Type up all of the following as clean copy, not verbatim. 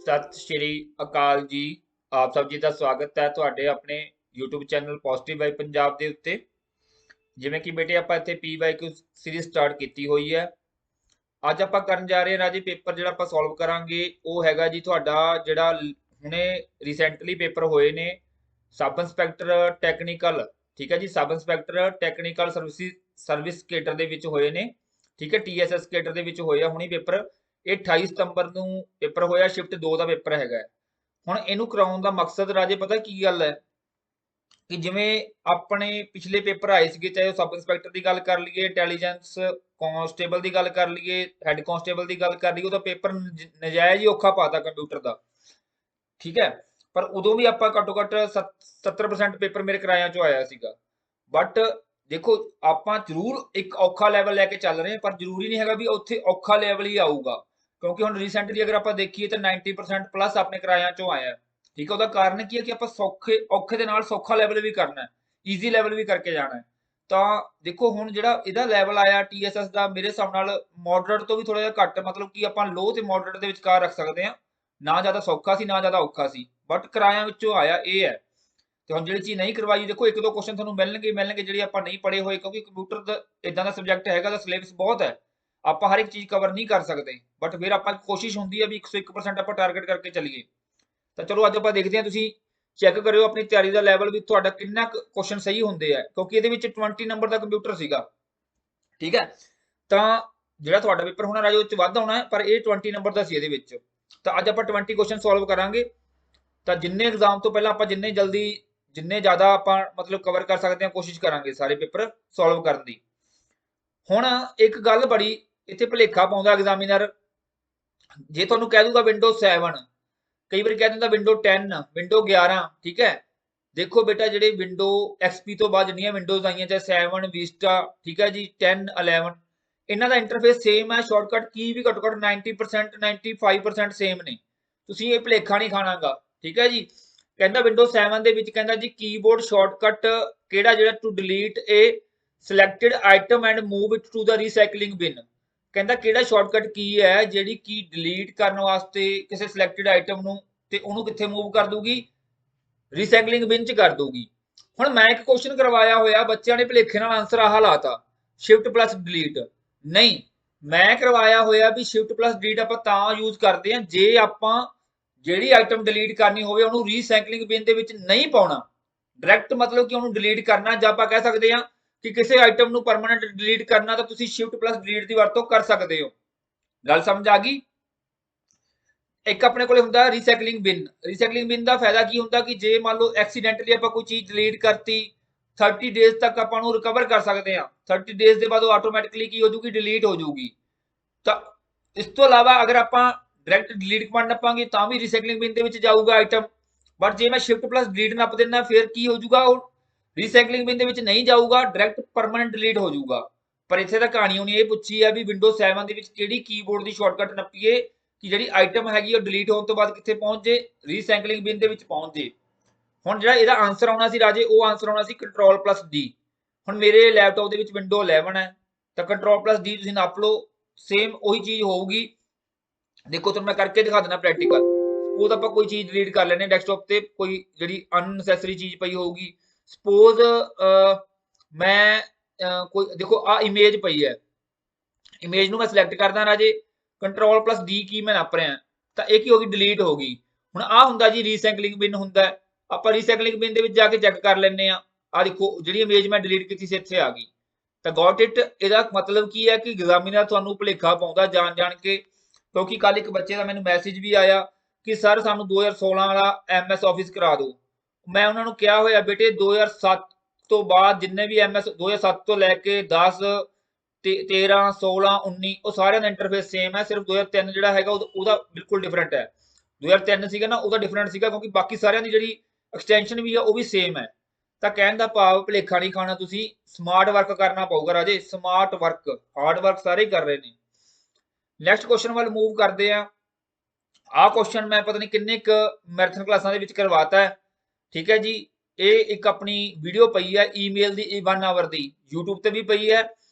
ਸਤਿ ਸ਼੍ਰੀ ਅਕਾਲ ਜੀ। ਆਪ ਸਭ ਜੀ ਦਾ ਸਵਾਗਤ ਹੈ ਤੁਹਾਡੇ ਆਪਣੇ YouTube channel positive Y Punjab ਦੇ ਉੱਤੇ। ਜਿਵੇਂ ਕਿ ਬੇਟੇ ਆਪਾਂ ਇੱਥੇ PYQ ਸੀਰੀਜ਼ ਸਟਾਰਟ ਕੀਤੀ ਹੋਈ ਹੈ। ਅੱਜ ਆਪਾਂ ਕਰਨ ਜਾ ਰਹੇ ਹਾਂ ਰਾਜੀ ਪੇਪਰ ਜਿਹੜਾ ਆਪਾਂ ਸੋਲਵ ਕਰਾਂਗੇ ਉਹ ਹੈਗਾ ਜੀ ਤੁਹਾਡਾ ਜਿਹੜਾ ਹੁਣੇ ਰੀਸੈਂਟਲੀ ਪੇਪਰ ਹੋਏ ਨੇ ਸਬ ਇੰਸਪੈਕਟਰ ਟੈਕਨੀਕਲ। ਠੀਕ ਹੈ ਜੀ, sub inspector technical service cadre ਦੇ ਵਿੱਚ ਹੋਏ ਨੇ। ਠੀਕ ਹੈ, TSS ਕੇਡਰ ਦੇ ਵਿੱਚ ਹੋਇਆ ਹੁਣੀ ਪੇਪਰ। ਇਹ 28 ਸਤੰਬਰ ਨੂੰ ਪੇਪਰ ਹੋਇਆ, ਸ਼ਿਫਟ 2 ਦਾ ਪੇਪਰ ਹੈਗਾ। ਹੁਣ ਇਹਨੂੰ ਕਰਾਉਣ ਦਾ ਮਕਸਦ ਰਾਜੇ ਪਤਾ ਕੀ ਗੱਲ ਹੈ ਕਿ ਜਿਵੇਂ ਆਪਣੇ ਪਿਛਲੇ ਪੇਪਰ ਆਏ ਸੀਗੇ, ਚਾਹੇ ਉਹ ਸਬ ਇੰਸਪੈਕਟਰ ਦੀ ਗੱਲ ਕਰ ਲਈਏ, ਇੰਟੈਲੀਜੈਂਸ ਕਾਂਸਟੇਬਲ ਦੀ ਗੱਲ ਕਰ ਲਈਏ, ਹੈੱਡ ਕਾਂਸਟੇਬਲ ਦੀ ਗੱਲ ਕਰ ਲਈਏ, ਉਹਦਾ ਪੇਪਰ ਨਜਾਇਜ਼ ਹੀ ਔਖਾ ਪਾਤਾ ਕੰਪਿਊਟਰ ਦਾ। ਠੀਕ ਹੈ, ਪਰ ਉਦੋਂ ਵੀ ਆਪਾਂ ਘੱਟੋ ਘੱਟ 70% ਪੇਪਰ ਮੇਰੇ ਕਿਰਾਇਆਂ ਚੋਂ ਆਇਆ ਸੀਗਾ। ਬਟ ਦੇਖੋ ਆਪਾਂ ਜ਼ਰੂਰ ਇੱਕ ਔਖਾ ਲੈਵਲ ਲੈ ਕੇ ਚੱਲ ਰਹੇ ਹਾਂ, ਪਰ ਜ਼ਰੂਰੀ ਨਹੀਂ ਹੈਗਾ ਵੀ ਉੱਥੇ ਔਖਾ ਲੈਵਲ ਹੀ ਆਊਗਾ, ਕਿਉਂਕਿ ਹੁਣ ਰੀਸੈਂਟਲੀ ਅਗਰ ਆਪਾਂ ਦੇਖੀਏ ਤਾਂ 90% ਪਲੱਸ ਆਪਣੇ ਕਿਰਾਇਆਂ ਚੋਂ ਆਇਆ। ਠੀਕ ਹੈ, ਉਹਦਾ ਕਾਰਨ ਕੀ ਹੈ ਕਿ ਆਪਾਂ ਔਖੇ ਦੇ ਨਾਲ ਸੌਖਾ ਲੈਵਲ ਵੀ ਕਰਨਾ ਹੈ, ਈਜ਼ੀ ਲੈਵਲ ਵੀ ਕਰਕੇ ਜਾਣਾ ਹੈ। ਤਾਂ ਦੇਖੋ ਹੁਣ ਜਿਹੜਾ ਇਹਦਾ ਲੈਵਲ ਆਇਆ TSS ਦਾ, ਮੇਰੇ ਹਿਸਾਬ ਨਾਲ ਮੋਡਰੇਟ ਤੋਂ ਵੀ ਥੋੜਾ ਜਿਹਾ ਘੱਟ, ਮਤਲਬ ਕਿ ਆਪਾਂ ਲੋ ਤੇ ਮੋਡਰੇਟ ਦੇ ਵਿਚਕਾਰ ਰੱਖ ਸਕਦੇ ਹਾਂ। ਨਾ ਜ਼ਿਆਦਾ ਸੌਖਾ ਸੀ ਨਾ ਜ਼ਿਆਦਾ ਔਖਾ ਸੀ, ਬਟ ਕਿਰਾਇਆਂ ਵਿੱਚੋਂ ਆਇਆ ਇਹ ਹੈ। ਤੇ ਹੁਣ ਜਿਹੜੀ ਚੀਜ਼ ਨਹੀਂ ਕਰਵਾਈ, ਦੇਖੋ ਇੱਕ ਦੋ ਕੁਐਸਚਨ ਤੁਹਾਨੂੰ ਮਿਲਣਗੇ ਜਿਹੜੇ ਆਪਾਂ ਨਹੀਂ ਪੜ੍ਹੇ ਹੋਏ, ਕਿਉਂਕਿ ਕੰਪਿਊਟਰ ਦਾ ਇਦਾਂ ਦਾ ਸਬਜੈਕਟ ਹੈਗਾ, ਦਾ ਸਿਲੇਬਸ ਬਹੁਤ ਹੈ, ਆਪਾਂ ਹਰ ਇੱਕ ਚੀਜ਼ ਕਵਰ ਨਹੀਂ ਕਰ ਸਕਦੇ। ਬਟ ਫਿਰ ਆਪਾਂ ਕੋਸ਼ਿਸ਼ ਹੁੰਦੀ ਹੈ ਵੀ 101% ਆਪਾਂ ਟਾਰਗੇਟ ਕਰਕੇ ਚੱਲੀਏ। ਤਾਂ ਚਲੋ ਅੱਜ ਆਪਾਂ ਦੇਖਦੇ ਹਾਂ, ਤੁਸੀਂ ਚੈੱਕ ਕਰਿਓ ਆਪਣੀ ਤਿਆਰੀ ਦਾ ਲੈਵਲ ਵੀ ਤੁਹਾਡਾ ਕਿੰਨਾ ਕੁਐਸਚਨ ਸਹੀ ਹੁੰਦੇ ਆ, ਕਿਉਂਕਿ ਇਹਦੇ ਵਿੱਚ 20 ਨੰਬਰ ਦਾ ਕੰਪਿਊਟਰ ਸੀਗਾ। ਠੀਕ ਹੈ, ਤਾਂ ਜਿਹੜਾ ਤੁਹਾਡਾ ਪੇਪਰ ਹੋਣਾ ਰਾਜੇ ਉਹ ਚ ਵੱਧ ਆਉਣਾ ਹੈ, ਪਰ ਇਹ 20 ਨੰਬਰ ਦਾ ਸੀ ਇਹਦੇ ਵਿੱਚ। ਤਾਂ ਅੱਜ ਆਪਾਂ 20 ਕੁਐਸਚਨ ਸੋਲਵ ਕਰਾਂਗੇ। ਤਾਂ ਜਿੰਨੇ ਐਗਜ਼ਾਮ ਤੋਂ ਪਹਿਲਾਂ ਆਪਾਂ ਜਿੰਨੇ ਜ਼ਿਆਦਾ ਆਪਾਂ ਮਤਲਬ ਕਵਰ ਕਰ ਸਕਦੇ ਹਾਂ, ਕੋਸ਼ਿਸ਼ ਕਰਾਂਗੇ ਸਾਰੇ ਪੇਪਰ ਸੋਲਵ ਕਰਨ ਦੀ। ਹੁਣ ਇੱਕ ਗੱਲ ਬੜੀ ਇੱਥੇ ਭੁਲੇਖਾ ਪਾਉਂਦਾ ਐਗਜ਼ਾਮੀਨਰ, ਜੇ ਤੁਹਾਨੂੰ ਕਹਿ ਦੂਗਾ ਵਿੰਡੋ 7, ਕਈ ਵਾਰ ਕਹਿ ਦਿੰਦਾ ਵਿੰਡੋ 10, ਵਿੰਡੋ 11। ਠੀਕ ਹੈ, ਦੇਖੋ ਬੇਟਾ ਜਿਹੜੇ ਵਿੰਡੋ XP ਤੋਂ ਬਾਅਦ ਜਿੰਨੀਆਂ ਵਿੰਡੋਜ਼ ਆਈਆਂ, ਚਾਹੇ 7 ਵਿਸਟਾ, ਠੀਕ ਹੈ ਜੀ, 10 11, ਇਹਨਾਂ ਦਾ ਇੰਟਰਫੇਸ ਸੇਮ ਹੈ। ਸ਼ਾਰਟਕਟ ਕੀ ਵੀ ਘੱਟੋ ਘੱਟ 90% 95% ਸੇਮ ਨੇ, ਤੁਸੀਂ ਇਹ ਭੁਲੇਖਾ ਨਹੀਂ ਖਾਣਾਗਾ। ਠੀਕ ਹੈ ਜੀ, ਕਹਿੰਦਾ ਵਿੰਡੋ 7 ਦੇ ਵਿੱਚ ਕਹਿੰਦਾ ਜੀ ਕੀਬੋਰਡ ਸ਼ਾਰਟਕਟ ਕਿਹੜਾ, ਜਿਹੜਾ to delete a selected item and move it to the recycling bin. ਕਹਿੰਦਾ ਕਿਹੜਾ ਸ਼ਾਰਟਕਟ ਕੀ ਹੈ ਜਿਹੜੀ ਕੀ ਡਿਲੀਟ ਕਰਨ ਵਾਸਤੇ ਕਿਸੇ ਸਿਲੈਕਟਡ ਆਈਟਮ ਨੂੰ ਤੇ ਉਹਨੂੰ ਕਿੱਥੇ ਮੂਵ ਕਰ ਦੂਗੀ, ਰੀਸਾਈਕਲਿੰਗ ਬਿਨ ਚ ਕਰ ਦੂਗੀ। ਹੁਣ ਮੈਂ ਇੱਕ ਕੁਐਸਚਨ ਕਰਵਾਇਆ ਹੋਇਆ, ਬੱਚਿਆਂ ਨੇ ਭੁਲੇਖੇ ਨਾਲ ਆਨਸਰ ਆਹ ਲਾਤਾ, ਸ਼ਿਫਟ ਪਲੱਸ ਡਿਲੀਟ। ਨਹੀਂ, ਮੈਂ ਕਰਵਾਇਆ ਹੋਇਆ ਵੀ ਸ਼ਿਫਟ ਪਲੱਸ ਡਿਲੀਟ ਆਪਾਂ ਤਾਂ ਯੂਜ਼ ਕਰਦੇ ਹਾਂ ਜੇ ਆਪਾਂ ਜਿਹੜੀ ਆਈਟਮ ਡਿਲੀਟ ਕਰਨੀ ਹੋਵੇ ਉਹਨੂੰ ਰੀਸਾਈਕਲਿੰਗ ਬਿਨ ਦੇ ਵਿੱਚ ਨਹੀਂ ਪਾਉਣਾ, ਡਾਇਰੈਕਟ ਮਤਲਬ ਕਿ ਉਹਨੂੰ ਡਿਲੀਟ ਕਰਨਾ। ਜਾਂ ਆਪਾਂ ਕਹਿ ਸਕਦੇ ਹਾਂ ਕਿ ਕਿਸੇ ਆਈਟਮ ਨੂੰ ਪਰਮਾਨੈਂਟ ਡਿਲੀਟ ਕਰਨਾ, ਤਾਂ ਤੁਸੀਂ ਸ਼ਿਫਟ ਪਲੱਸ ਡਿਲੀਟ ਦੀ ਵਰਤੋਂ ਕਰ ਸਕਦੇ ਹੋ। ਗੱਲ ਸਮਝ ਆ ਗਈ। ਇੱਕ ਆਪਣੇ ਕੋਲੇ ਹੁੰਦਾ ਰੀਸਾਈਕਲਿੰਗ ਬਿਨ। ਰੀਸਾਈਕਲਿੰਗ ਬਿਨ ਦਾ ਫਾਇਦਾ ਕੀ ਹੁੰਦਾ ਕਿ ਜੇ ਮੰਨ ਲਓ ਐਕਸੀਡੈਂਟਲੀ ਆਪਾਂ ਕੋਈ ਚੀਜ਼ ਡਿਲੀਟ ਕਰਤੀ, 30 ਡੇਜ਼ ਤੱਕ ਆਪਾਂ ਨੂੰ ਰਿਕਵਰ ਕਰ ਸਕਦੇ ਹਾਂ। 30 ਡੇਜ਼ ਦੇ ਬਾਅਦ ਉਹ ਆਟੋਮੈਟਿਕਲੀ ਕੀ ਹੋ ਜੂਗੀ, ਡਿਲੀਟ ਹੋ ਜੂਗੀ। ਤਾਂ ਇਸ ਤੋਂ ਇਲਾਵਾ ਅਗਰ ਆਪਾਂ ਡਾਇਰੈਕਟ ਡਿਲੀਟ ਕਮਾਂਡ ਨੱਪਾਂਗੇ ਤਾਂ ਵੀ ਰੀਸਾਈਕਲਿੰਗ ਬਿਨ ਦੇ ਵਿੱਚ ਜਾਊਗਾ ਆਈਟਮ। ਬਟ ਜੇ ਮੈਂ ਸ਼ਿਫਟ ਪਲੱਸ ਡਿਲੀਟ ਨੱਪ ਦਿੰਦਾ ਫਿਰ ਕੀ ਹੋ ਜੂਗਾ, ਉਹ ਰੀਸਾਈਕਲਿੰਗ ਬਿਨ ਦੇ ਵਿੱਚ ਨਹੀਂ ਜਾਊਗਾ, ਡਾਇਰੈਕਟ ਪਰਮਾਨੈਂਟ ਡਿਲੀਟ ਹੋ ਜੂਗਾ। ਪਰ ਇੱਥੇ ਤਾਂ ਕਹਾਣੀ ਹੋਣੀ ਇਹ ਪੁੱਛੀ ਆ ਵੀ ਵਿੰਡੋ 7 ਦੇ ਵਿੱਚ ਕਿਹੜੀ ਕੀਬੋਰਡ ਦੀ ਸ਼ਾਰਟਕਟ ਨੱਪੀਏ ਕਿ ਜਿਹੜੀ ਆਈਟਮ ਹੈਗੀ ਉਹ ਡਿਲੀਟ ਹੋਣ ਤੋਂ ਬਾਅਦ ਕਿੱਥੇ ਪਹੁੰਚ ਜੇ, ਰੀਸਾਈਕਲਿੰਗ ਬਿਨ ਦੇ ਵਿੱਚ ਪਹੁੰਚ ਜੇ। ਹੁਣ ਜਿਹੜਾ ਇਹਦਾ ਆਨਸਰ ਆਉਣਾ ਸੀ ਰਾਜੇ, ਉਹ ਆਨਸਰ ਆਉਣਾ ਸੀ ਕੰਟਰੋਲ ਪਲੱਸ ਡੀ। ਹੁਣ ਮੇਰੇ ਲੈਪਟਾਪ ਦੇ ਵਿੱਚ ਵਿੰਡੋ 11 ਹੈ, ਤਾਂ ਕੰਟਰੋਲ ਪਲੱਸ ਡੀ ਤੁਸੀਂ ਨੱਪ ਲਓ, ਸੇਮ ਉਹੀ ਚੀਜ਼ ਹੋਊਗੀ। ਦੇਖੋ ਤੁਹਾਨੂੰ ਮੈਂ ਕਰਕੇ ਦਿਖਾ ਦੇਣਾ ਪ੍ਰੈਕਟੀਕਲ। ਸਪੋਜ਼ ਆਪਾਂ ਕੋਈ ਚੀਜ਼ ਡਿਲੀਟ ਕਰ ਲੈਣੇ ਡੈਸਕਟਾਪ ਤੇ, ਕੋਈ ਜਿਹੜੀ ਅਨਨੈਸੈਸਰੀ ਚੀਜ਼ ਪਈ ਹੋਊਗੀ। ਸਪੋਜ਼ ਮੈਂ ਕੋਈ ਦੇਖੋ ਆ ਇਮੇਜ ਪਈ ਹੈ, ਇਮੇਜ ਨੂੰ ਮੈਂ ਸਿਲੈਕਟ ਕਰਦਾ ਰਾਜੇ, ਕੰਟਰੋਲ ਪਲੱਸ ਡੀ ਕੀ ਮੈਂ ਨੱਪ ਰਿਹਾ, ਤਾਂ ਇਹ ਕੀ ਹੋ ਗਈ, ਡਿਲੀਟ ਹੋ ਗਈ। ਹੁਣ ਆ ਹੁੰਦਾ ਜੀ ਰੀਸਾਈਕਲਿੰਗ ਬਿਨ ਹੁੰਦਾ, ਆਪਾਂ ਰੀਸਾਈਕਲਿੰਗ ਬਿਨ ਦੇ ਵਿੱਚ ਜਾ ਕੇ ਚੈੱਕ ਕਰ ਲੈਂਦੇ ਆ। ਆ ਦੇਖੋ ਜਿਹੜੀ ਇਮੇਜ ਮੈਂ ਡਿਲੀਟ ਕੀਤੀ ਸੀ ਇੱਥੇ ਆ ਗਈ। ਤਾਂ ਗॉट ਇਟ। ਇਹਦਾ ਮਤਲਬ ਕੀ ਹੈ ਕਿ ਐਗਜ਼ਾਮੀਨਰ ਤੁਹਾਨੂੰ ਭੁਲੇਖਾ ਪਾਉਂਦਾ ਜਾਣ ਕੇ, ਕਿਉਂਕਿ ਕੱਲ ਇੱਕ ਬੱਚੇ ਦਾ ਮੈਨੂੰ ਮੈਸੇਜ ਵੀ ਆਇਆ ਕਿ ਸਰ ਸਾਨੂੰ 2016 ਵਾਲਾ MS ਆਫਿਸ ਕਰਾ ਦਿਓ। ਮੈਂ ਉਹਨਾਂ ਨੂੰ ਕਿਹਾ ਹੋਇਆ ਬੇਟੇ 2007 ਤੋਂ ਬਾਅਦ ਜਿੰਨੇ ਵੀ MS 2007 ਤੋਂ ਲੈ ਕੇ 10 13 16 19 ਉਹ ਸਾਰਿਆਂ ਦਾ ਇੰਟਰਫੇਸ ਸੇਮ ਹੈ। ਸਿਰਫ 2003 ਜਿਹੜਾ ਹੈਗਾ ਉਹਦਾ ਬਿਲਕੁਲ ਡਿਫਰੈਂਟ ਹੈ। 2003 ਸੀਗਾ ਨਾ, ਉਹਦਾ ਡਿਫਰੈਂਟ ਸੀਗਾ, ਕਿਉਂਕਿ ਬਾਕੀ ਸਾਰਿਆਂ ਦੀ ਜਿਹੜੀ ਐਕਸਟੈਂਸ਼ਨ ਵੀ ਆ ਉਹ ਵੀ ਸੇਮ ਹੈ। ਤਾਂ ਕਹਿਣ ਦਾ ਭਾਵ ਭੁਲੇਖਾ ਨਹੀਂ ਖਾਣਾ, ਤੁਸੀਂ ਸਮਾਰਟ ਵਰਕ ਕਰਨਾ ਪਊਗਾ ਰਾਜੇ, ਸਮਾਰਟ ਵਰਕ। ਹਾਰਡ ਵਰਕ ਸਾਰੇ ਕਰ ਰਹੇ ਨੇ। ਨੈਕਸਟ ਕੁਐਸਚਨ ਵੱਲ ਮੂਵ ਕਰਦੇ ਆ। ਆਹ ਕੁਐਸਚਨ ਮੈਂ ਪਤਾ ਨਹੀਂ ਕਿੰਨੇ ਕੁ ਮੈਰਾਥਨ ਕਲਾਸਾਂ ਦੇ ਵਿੱਚ ਕਰਵਾਤਾ ਹੈ। ਠੀਕ ਹੈ ਜੀ, ਇਹ ਇੱਕ ਆਪਣੀ ਵੀਡੀਓ ਪਈ ਹੈ ਈਮੇਲ ਦੀ 1 ਆਵਰ ਦੀ, YouTube ਤੇ ਵੀ ਪਈ ਹੈ,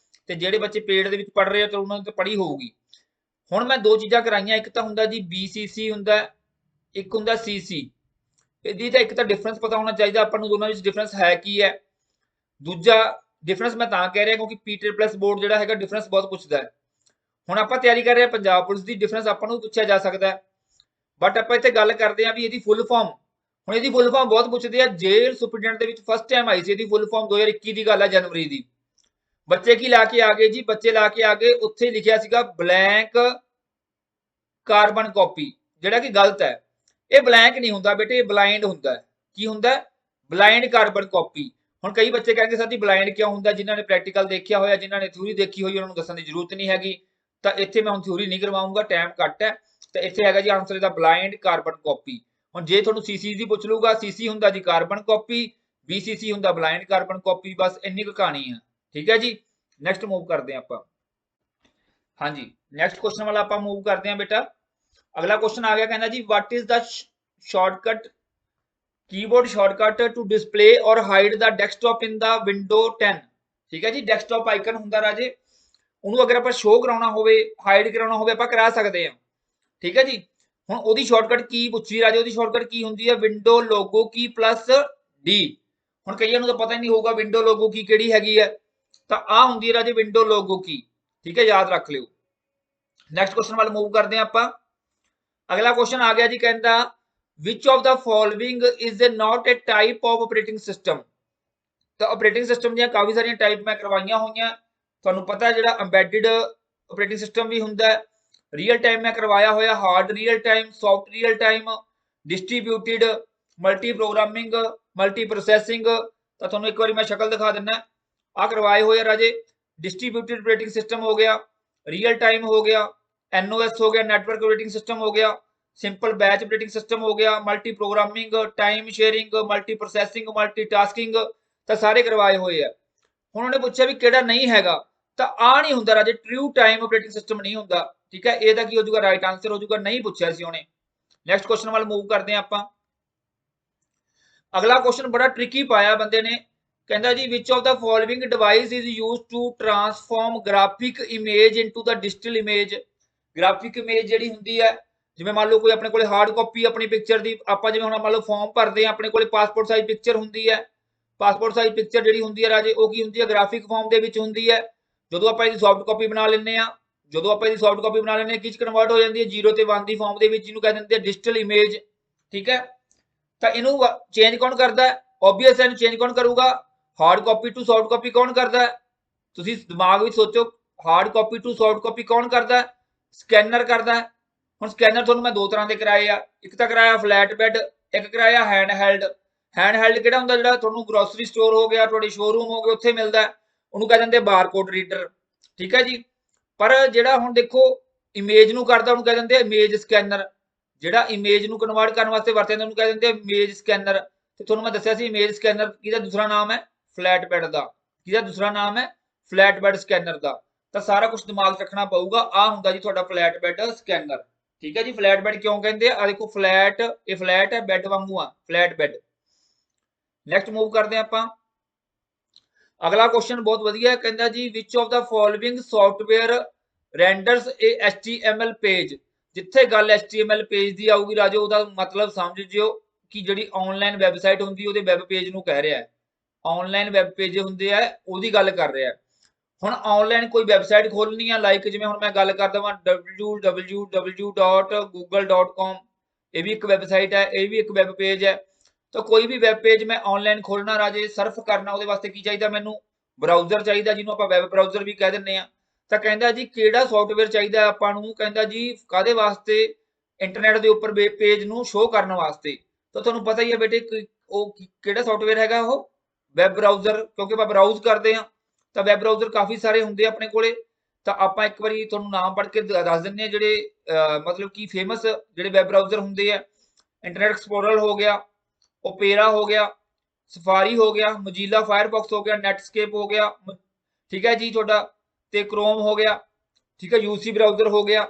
ਤੇ ਜਿਹੜੇ ਬੱਚੇ ਪੇਡ ਦੇ ਵਿੱਚ ਪੜ੍ਹ ਰਹੇ ਆ ਤਾਂ ਉਹਨਾਂ ਨੇ ਤਾਂ ਪੜ੍ਹੀ ਹੋਊਗੀ। ਹੁਣ ਮੈਂ ਦੋ ਚੀਜ਼ਾਂ ਕਰਾਈਆਂ, ਇੱਕ ਤਾਂ ਹੁੰਦਾ ਜੀ BCC ਹੁੰਦਾ, ਇੱਕ ਹੁੰਦਾ ਸੀਸੀ। ਇਹਦੀ ਤਾਂ ਇੱਕ ਤਾਂ ਡਿਫਰੈਂਸ ਪਤਾ ਹੋਣਾ ਚਾਹੀਦਾ ਆਪਾਂ ਨੂੰ ਦੋਨਾਂ ਵਿੱਚ ਡਿਫਰੈਂਸ ਹੈ ਕੀ ਹੈ। ਦੂਜਾ ਡਿਫਰੈਂਸ ਮੈਂ ਤਾਂ ਕਹਿ ਰਿਹਾ ਕਿਉਂਕਿ ਪੀਟਰ ਪਲੱਸ ਬੋਰਡ ਜਿਹੜਾ ਹੈਗਾ ਡਿਫਰੈਂਸ ਬਹੁਤ ਪੁੱਛਦਾ ਹੈ। ਹੁਣ ਆਪਾਂ ਤਿਆਰੀ ਕਰ ਰਹੇ ਹਾਂ ਪੰਜਾਬ ਪੁਲਿਸ ਦੀ, ਡਿਫਰੈਂਸ ਆਪਾਂ ਨੂੰ ਪੁੱਛਿਆ ਜਾ ਸਕਦਾ ਹੈ, ਬਟ ਆਪਾਂ ਇੱਥੇ ਗੱਲ ਕਰਦੇ ਹਾਂ ਵੀ ਇਹਦੀ ਫੁੱਲ ਫਾਰਮ। ਹੁਣ ਇਹਦੀ ਫੁੱਲ ਫਾਰਮ ਬਹੁਤ ਪੁੱਛਦੇ ਆ, ਜੇਲ੍ਹ ਸੁਪਰਡੈਂਟ ਦੇ ਵਿੱਚ ਫਸਟ ਟਾਈਮ ਆਈ ਸੀ ਇਹਦੀ ਫੁੱਲ ਫਾਰਮ 2021 ਦੀ ਗੱਲ ਹੈ, ਜਨਵਰੀ ਦੀ। ਬੱਚੇ ਕੀ ਲਾ ਕੇ ਆ ਗਏ ਜੀ, ਬੱਚੇ ਲਾ ਕੇ ਆ ਗਏ ਉੱਥੇ ਲਿਖਿਆ ਸੀਗਾ ਬਲੈਂਕ ਕਾਰਬਨ ਕਾਪੀ, ਜਿਹੜਾ ਕਿ ਗਲਤ ਹੈ। ਇਹ ਬਲੈਂਕ ਨਹੀਂ ਹੁੰਦਾ ਬੇਟੇ, ਇਹ ਬਲਾਈਂਡ ਹੁੰਦਾ ਹੈ। ਕੀ ਹੁੰਦਾ? Blind carbon copy. ਹੁਣ ਕਈ ਬੱਚੇ ਕਹਿੰਦੇ ਸਰ ਜੀ ਬਲਾਈਂਡ ਕਿਉਂ ਹੁੰਦਾ? ਜਿਨ੍ਹਾਂ ਨੇ ਪ੍ਰੈਕਟੀਕਲ ਦੇਖਿਆ ਹੋਇਆ, ਜਿਨ੍ਹਾਂ ਨੇ ਥਿਊਰੀ ਦੇਖੀ ਹੋਈ, ਉਹਨਾਂ ਨੂੰ ਦੱਸਣ ਦੀ ਜ਼ਰੂਰਤ ਨਹੀਂ ਹੈਗੀ। ਤਾਂ ਇੱਥੇ ਮੈਂ ਹੁਣ ਥਿਊਰੀ ਨਹੀਂ ਕਰਵਾਉਂਗਾ, ਟਾਈਮ ਘੱਟ ਹੈ। ਤਾਂ ਇੱਥੇ ਹੈਗਾ ਜੀ ਆਨਸਰ ਇਹਦਾ ਬਲਾਈਂਡ ਕਾਰਬਨ ਕਾਪੀ। ਹੁਣ ਜੇ ਤੁਹਾਨੂੰ ਸੀਸੀ ਦੀ ਪੁੱਛ ਲੂਗਾ, ਸੀਸੀ ਹੁੰਦਾ ਜੀ ਕਾਰਬਨ ਕਾਪੀ, BCC ਹੁੰਦਾ ਬਲਾਈਂਡ ਕਾਰਬਨ ਕਾਪੀ। ਬਸ ਇੰਨੀ ਕੁ ਕਹਾਣੀ ਹੈ, ਠੀਕ ਹੈ ਜੀ। ਨੈਕਸਟ ਮੂਵ ਕਰਦੇ ਹਾਂ ਆਪਾਂ। ਹਾਂਜੀ, ਨੈਕਸਟ ਕੁਐਸਚਨ ਵਾਲਾ ਆਪਾਂ ਮੂਵ ਕਰਦੇ ਹਾਂ ਬੇਟਾ। ਅਗਲਾ ਕੁਐਸਚਨ ਆ ਗਿਆ, ਕਹਿੰਦਾ ਜੀ what is the shortcut keyboard shortcut to display और hide the desktop in the window 10। ठीक है जी, डेस्कटॉप आइकन ਹੁੰਦਾ ਰਾਜੇ, ਉਹਨੂੰ ਅਗਰ ਆਪਾਂ ਸ਼ੋ ਕਰਾਉਣਾ ਹੋਵੇ, ਹਾਈਡ ਕਰਾਉਣਾ ਹੋਵੇ, ਆਪਾਂ ਕਰਾ ਸਕਦੇ ਹਾਂ। ਠੀਕ ਹੈ ਜੀ। ਹੁਣ ਉਹਦੀ ਸ਼ਾਰਟਕਟ ਕੀ ਪੁੱਛੀ ਰਾਜੇ, ਉਹਦੀ ਸ਼ਾਰਟਕਟ ਕੀ ਹੁੰਦੀ ਹੈ? ਵਿੰਡੋ ਲੋਗੋ ਕੀ ਪਲੱਸ ਡੀ। ਹੁਣ ਕਈਆਂ ਨੂੰ ਤਾਂ ਪਤਾ ਹੀ ਨਹੀਂ ਹੋਊਗਾ ਵਿੰਡੋ ਲੋਗੋ ਕੀ ਕਿਹੜੀ ਹੈਗੀ ਹੈ, ਤਾਂ ਆ ਹੁੰਦੀ ਹੈ ਰਾਜੇ ਵਿੰਡੋ ਲੋਗੋ ਕੀ। ਠੀਕ ਹੈ, ਯਾਦ ਰੱਖ ਲਿਓ। ਨੈਕਸਟ ਕੁਐਸਚਨ ਵੱਲ ਮੂਵ ਕਰਦੇ ਹਾਂ ਆਪਾਂ। ਅਗਲਾ ਕੁਐਸਚਨ ਆ ਗਿਆ ਜੀ, ਕਹਿੰਦਾ which of the following is not a type of operating system। ਤਾਂ ਆਪਰੇਟਿੰਗ ਸਿਸਟਮ ਦੀਆਂ ਕਾਫੀ ਸਾਰੀਆਂ ਟਾਈਪ ਮੈਂ ਕਰਵਾਈਆਂ ਹੋਈਆਂ, ਤੁਹਾਨੂੰ ਪਤਾ ਜਿਹੜਾ ਐਮਬੈਡਡ ਆਪਰੇਟਿੰਗ ਸਿਸਟਮ ਵੀ ਹੁੰਦਾ ਹੈ, ਰੀਅਲ ਟਾਈਮ ਮੈਂ ਕਰਵਾਇਆ ਹੋਇਆ, hard real time, soft real time, distributed, multi programming, multi processing. ਤਾਂ ਤੁਹਾਨੂੰ ਇੱਕ ਵਾਰੀ ਮੈਂ ਸ਼ਕਲ ਦਿਖਾ ਦਿੰਦਾ, ਆ ਕਰਵਾਏ ਹੋਏ ਰਾਜੇ। ਡਿਸਟ੍ਰੀਬਿਊਟਿਡ ਆਪਰੇਟਿੰਗ ਸਿਸਟਮ ਹੋ ਗਿਆ, ਰੀਅਲ ਟਾਈਮ ਹੋ ਗਿਆ, NOS ਹੋ ਗਿਆ, ਨੈਟਵਰਕ ਆਪਰੇਟਿੰਗ ਸਿਸਟਮ ਹੋ ਗਿਆ, ਸਿੰਪਲ ਬੈਚ ਆਪਰੇਟਿੰਗ ਸਿਸਟਮ ਹੋ ਗਿਆ, multi programming, time sharing, multi processing, multi tasking. ਤਾਂ ਸਾਰੇ ਕਰਵਾਏ ਹੋਏ ਆ। ਹੁਣ ਉਹਨੇ ਪੁੱਛਿਆ ਵੀ ਕਿਹੜਾ ਨਹੀਂ ਹੈਗਾ, ਤਾਂ ਆ ਨਹੀਂ ਹੁੰਦਾ ਰਾਜੇ, ਟਰੂ ਟਾਈਮ ਆਪਰੇਟਿੰਗ ਸਿਸਟਮ ਨਹੀਂ ਹੁੰਦਾ। ਠੀਕ ਹੈ, ਇਹਦਾ ਕੀ ਹੋ ਜਾਊਗਾ? ਰਾਈਟ ਆਂਸਰ ਹੋ ਜਾਊਗਾ, ਨਹੀਂ ਪੁੱਛਿਆ ਸੀ ਉਹਨੇ। ਨੈਕਸਟ ਕੁਐਸਚਨ ਵੱਲ ਮੂਵ ਕਰਦੇ ਹਾਂ ਆਪਾਂ। ਅਗਲਾ ਕੁਐਸਚਨ ਬੜਾ ਟ੍ਰਿਕੀ ਪਾਇਆ ਬੰਦੇ ਨੇ, ਕਹਿੰਦਾ ਜੀ which of the following device is used to transform graphic image into the digital image। Graphic image ਜਿਹੜੀ ਹੁੰਦੀ ਹੈ, ਜਿਵੇਂ ਮੰਨ ਲਓ ਕੋਈ ਆਪਣੇ ਕੋਲੇ ਹਾਰਡ ਕਾਪੀ ਆਪਣੀ ਪਿਕਚਰ ਦੀ, ਆਪਾਂ ਜਿਵੇਂ ਹੁਣ ਮੰਨ ਲਓ ਫਾਰਮ ਭਰਦੇ ਆ, ਆਪਣੇ ਕੋਲੇ ਪਾਸਪੋਰਟ ਸਾਈਜ਼ ਪਿਕਚਰ ਹੁੰਦੀ ਹੈ। ਪਾਸਪੋਰਟ ਸਾਈਜ਼ ਪਿਕਚਰ ਜਿਹੜੀ ਹੁੰਦੀ ਹੈ ਰਾਜੇ, ਉਹ ਕੀ ਹੁੰਦੀ ਹੈ? ਗ੍ਰਾਫਿਕ ਫਾਰਮ ਦੇ ਵਿੱਚ ਹੁੰਦੀ ਹੈ। ਜਦੋਂ ਆਪਾਂ ਇਹਦੀ ਸੌਫਟ ਕਾਪੀ ਬਣਾ ਲੈਂਦੇ ਆ, ਜਦੋਂ ਆਪਾਂ ਇਹਦੀ ਸੌਫਟ ਕਾਪੀ ਬਣਾ ਲੈਂਦੇ ਆ, ਕਿਸ ਕਨਵਰਟ ਹੋ ਜਾਂਦੀ ਹੈ? 0 ਤੇ 1 ਦੀ ਫਾਰਮ ਦੇ ਵਿੱਚ, ਜਿਹਨੂੰ ਕਹਿ ਦਿੰਦੇ ਆ ਡਿਜੀਟਲ ਇਮੇਜ। ਠੀਕ ਹੈ, ਤਾਂ ਇਹਨੂੰ ਚੇਂਜ ਕੌਣ ਕਰਦਾ ਹੈ? ਓਬਵੀਅਸ ਹੈ, ਇਹਨੂੰ ਚੇਂਜ ਕੌਣ ਕਰੂਗਾ? Hard copy to soft copy ਕੌਣ ਕਰਦਾ ਹੈ? ਤੁਸੀਂ ਦਿਮਾਗ ਵਿੱਚ ਸੋਚੋ, hard copy to soft copy ਕੌਣ ਕਰਦਾ ਹੈ? ਸਕੈਨਰ ਕਰਦਾ ਹੈ। ਹੁਣ ਸਕੈਨਰ ਤੁਹਾਨੂੰ ਮੈਂ ਦੋ ਤਰ੍ਹਾਂ ਦੇ ਕਰਾਏ ਆ, ਇੱਕ ਤਾਂ ਕਰਾਇਆ ਫਲੈਟ ਬੈਡ, ਇੱਕ ਕਰਾਇਆ ਹੈਂਡ ਹੈਲਡ। ਹੈਂਡ ਹੈਲਡ ਕਿਹੜਾ ਹੁੰਦਾ? ਜਿਹੜਾ ਤੁਹਾਨੂੰ ਗਰੋਸਰੀ ਸਟੋਰ ਹੋ ਗਿਆ, ਤੁਹਾਡੇ ਸ਼ੋਰੂਮ ਹੋ ਗਏ, ਉੱਥੇ ਮਿਲਦਾ, ਉਹਨੂੰ ਕਹਿ ਦਿੰਦੇ ਬਾਰਕੋਡ ਰੀਡਰ। ਠੀਕ ਹੈ ਜੀ। ਪਰ ਜਿਹੜਾ ਹੁਣ ਦੇਖੋ ਇਮੇਜ ਨੂੰ ਕਰਦਾ, ਉਹਨੂੰ ਕਹਿ ਦਿੰਦੇ ਇਮੇਜ ਸਕੈਨਰ। ਜਿਹੜਾ ਇਮੇਜ ਨੂੰ ਕਨਵਰਟ ਕਰਨ ਵਾਸਤੇ ਵਰਤਿਆ ਜਾਂਦਾ, ਉਹਨੂੰ ਕਹਿ ਦਿੰਦੇ ਇਮੇਜ ਸਕੈਨਰ। ਤੇ ਤੁਹਾਨੂੰ ਮੈਂ ਦੱਸਿਆ ਸੀ ਇਮੇਜ ਸਕੈਨਰ ਕਿਹਦਾ ਦੂਸਰਾ ਨਾਮ ਹੈ? ਫਲੈਟ ਬੈਡ ਦਾ। ਕਿਹਦਾ ਦੂਸਰਾ ਨਾਮ ਹੈ? ਫਲੈਟ ਬੈਡ ਸਕੈਨਰ ਦਾ। ਤਾਂ ਸਾਰਾ ਕੁਝ ਦਿਮਾਗ ਰੱਖਣਾ ਪਊਗਾ। ਆ ਹੁੰਦਾ ਜੀ ਤੁਹਾਡਾ ਫਲੈਟ ਬੈਡ ਸਕੈਨਰ। ਠੀਕ ਹੈ ਜੀ। ਫਲੈਟ ਬੈਡ ਕਿਉਂ ਕਹਿੰਦੇ ਆ? ਦੇਖੋ ਫਲੈਟ, ਇਹ ਫਲੈਟ ਹੈ, ਬੈਡ ਵਾਂਗੂ ਆ, ਫਲੈਟ ਬੈਡ। ਨੈਕਸਟ ਮੂਵ ਕਰਦੇ ਆਪਾਂ। ਅਗਲਾ ਕੁਐਸਚਨ ਬਹੁਤ ਵਧੀਆ ਹੈ, ਕਹਿੰਦਾ ਜੀ which of the following software renders a HTML page. ਜਿੱਥੇ ਗੱਲ HTML ਪੇਜ ਦੀ ਆਊਗੀ ਰਾਜੋ, ਉਹਦਾ ਮਤਲਬ ਸਮਝ ਜਿਓ ਕਿ ਜਿਹੜੀ ਆਨਲਾਈਨ ਵੈਬਸਾਈਟ ਹੁੰਦੀ ਉਹਦੇ ਵੈਬ ਪੇਜ ਨੂੰ ਕਹਿ ਰਿਹਾ ਹੈ। ਆਨਲਾਈਨ ਵੈਬ ਪੇਜ ਹੁੰਦੇ ਆ, ਉਹਦੀ ਗੱਲ ਕਰ ਰਿਹਾ ਹੈ। ਹੁਣ ਆਨਲਾਈਨ ਕੋਈ ਵੈਬਸਾਈਟ ਖੋਲਣੀ ਆ, ਲਾਈਕ ਜਿਵੇਂ ਹੁਣ ਮੈਂ ਗੱਲ ਕਰਦਾ ਵਾਂ www.google.com, ਇਹ ਵੀ ਇੱਕ ਵੈਬਸਾਈਟ ਹੈ, ਇਹ ਵੀ ਇੱਕ ਵੈਬ ਪੇਜ ਹੈ। ਤਾਂ ਕੋਈ ਵੀ ਵੈਬ ਪੇਜ ਮੈਂ ਆਨਲਾਈਨ ਖੋਲਣਾ ਰਾਜੇ, ਸਰਫ ਕਰਨਾ, ਉਹਦੇ ਵਾਸਤੇ ਕੀ ਚਾਹੀਦਾ? ਮੈਨੂੰ ਬਰਾਊਜ਼ਰ ਚਾਹੀਦਾ, ਜਿਹਨੂੰ ਆਪਾਂ ਵੈਬ ਬਰਾਊਜ਼ਰ ਵੀ ਕਹਿ ਦਿੰਦੇ ਆ। ਤਾਂ ਕਹਿੰਦਾ ਜੀ ਕਿਹੜਾ ਸੌਫਟਵੇਅਰ ਚਾਹੀਦਾ ਆਪਾਂ ਨੂੰ? ਕਹਿੰਦਾ ਜੀ ਕਾਹਦੇ ਵਾਸਤੇ? ਇੰਟਰਨੈਟ ਦੇ ਉੱਪਰ ਪੇਜ ਨੂੰ ਸ਼ੋ ਕਰਨ ਵਾਸਤੇ। ਤਾਂ ਤੁਹਾਨੂੰ ਪਤਾ ਹੀ ਹੈ ਬੇਟੇ ਉਹ ਕਿਹੜਾ ਸੌਫਟਵੇਅਰ ਹੈਗਾ, ਉਹ ਵੈਬ ਬਰਾਊਜ਼ਰ, ਕਿਉਂਕਿ ਆਪਾਂ ਬਰਾਊਜ਼ ਕਰਦੇ ਹਾਂ। ਤਾਂ ਵੈਬ ਬਰਾਊਜ਼ਰ ਕਾਫੀ ਸਾਰੇ ਹੁੰਦੇ ਆਪਣੇ ਕੋਲੇ। ਤਾਂ ਆਪਾਂ ਇੱਕ ਵਾਰੀ ਤੁਹਾਨੂੰ ਨਾਮ ਪੜ੍ਹ ਕੇ ਦੱਸ ਦਿੰਦੇ ਆ, ਜਿਹੜੇ ਮਤਲਬ ਕਿ ਫੇਮਸ ਜਿਹੜੇ ਵੈਬ ਬਰਾਊਜ਼ਰ ਹੁੰਦੇ ਆ। ਇੰਟਰਨੈਟ ਐਕਸਪਲੋਰਰ ਹੋ ਗਿਆ, ਓਪੇਰਾ ਹੋ ਗਿਆ, ਸਫਾਰੀ ਹੋ ਗਿਆ, ਮੋਜ਼ੀਲਾ ਫਾਇਰਫੌਕਸ ਹੋ ਗਿਆ, ਨੈਟਸਕੇਪ ਹੋ ਗਿਆ। ਠੀਕ ਹੈ ਜੀ ਤੁਹਾਡਾ, ਤੇ ਕ੍ਰੋਮ ਹੋ ਗਿਆ। ਠੀਕ ਹੈ, UC ਬਰਾਊਜ਼ਰ ਹੋ ਗਿਆ,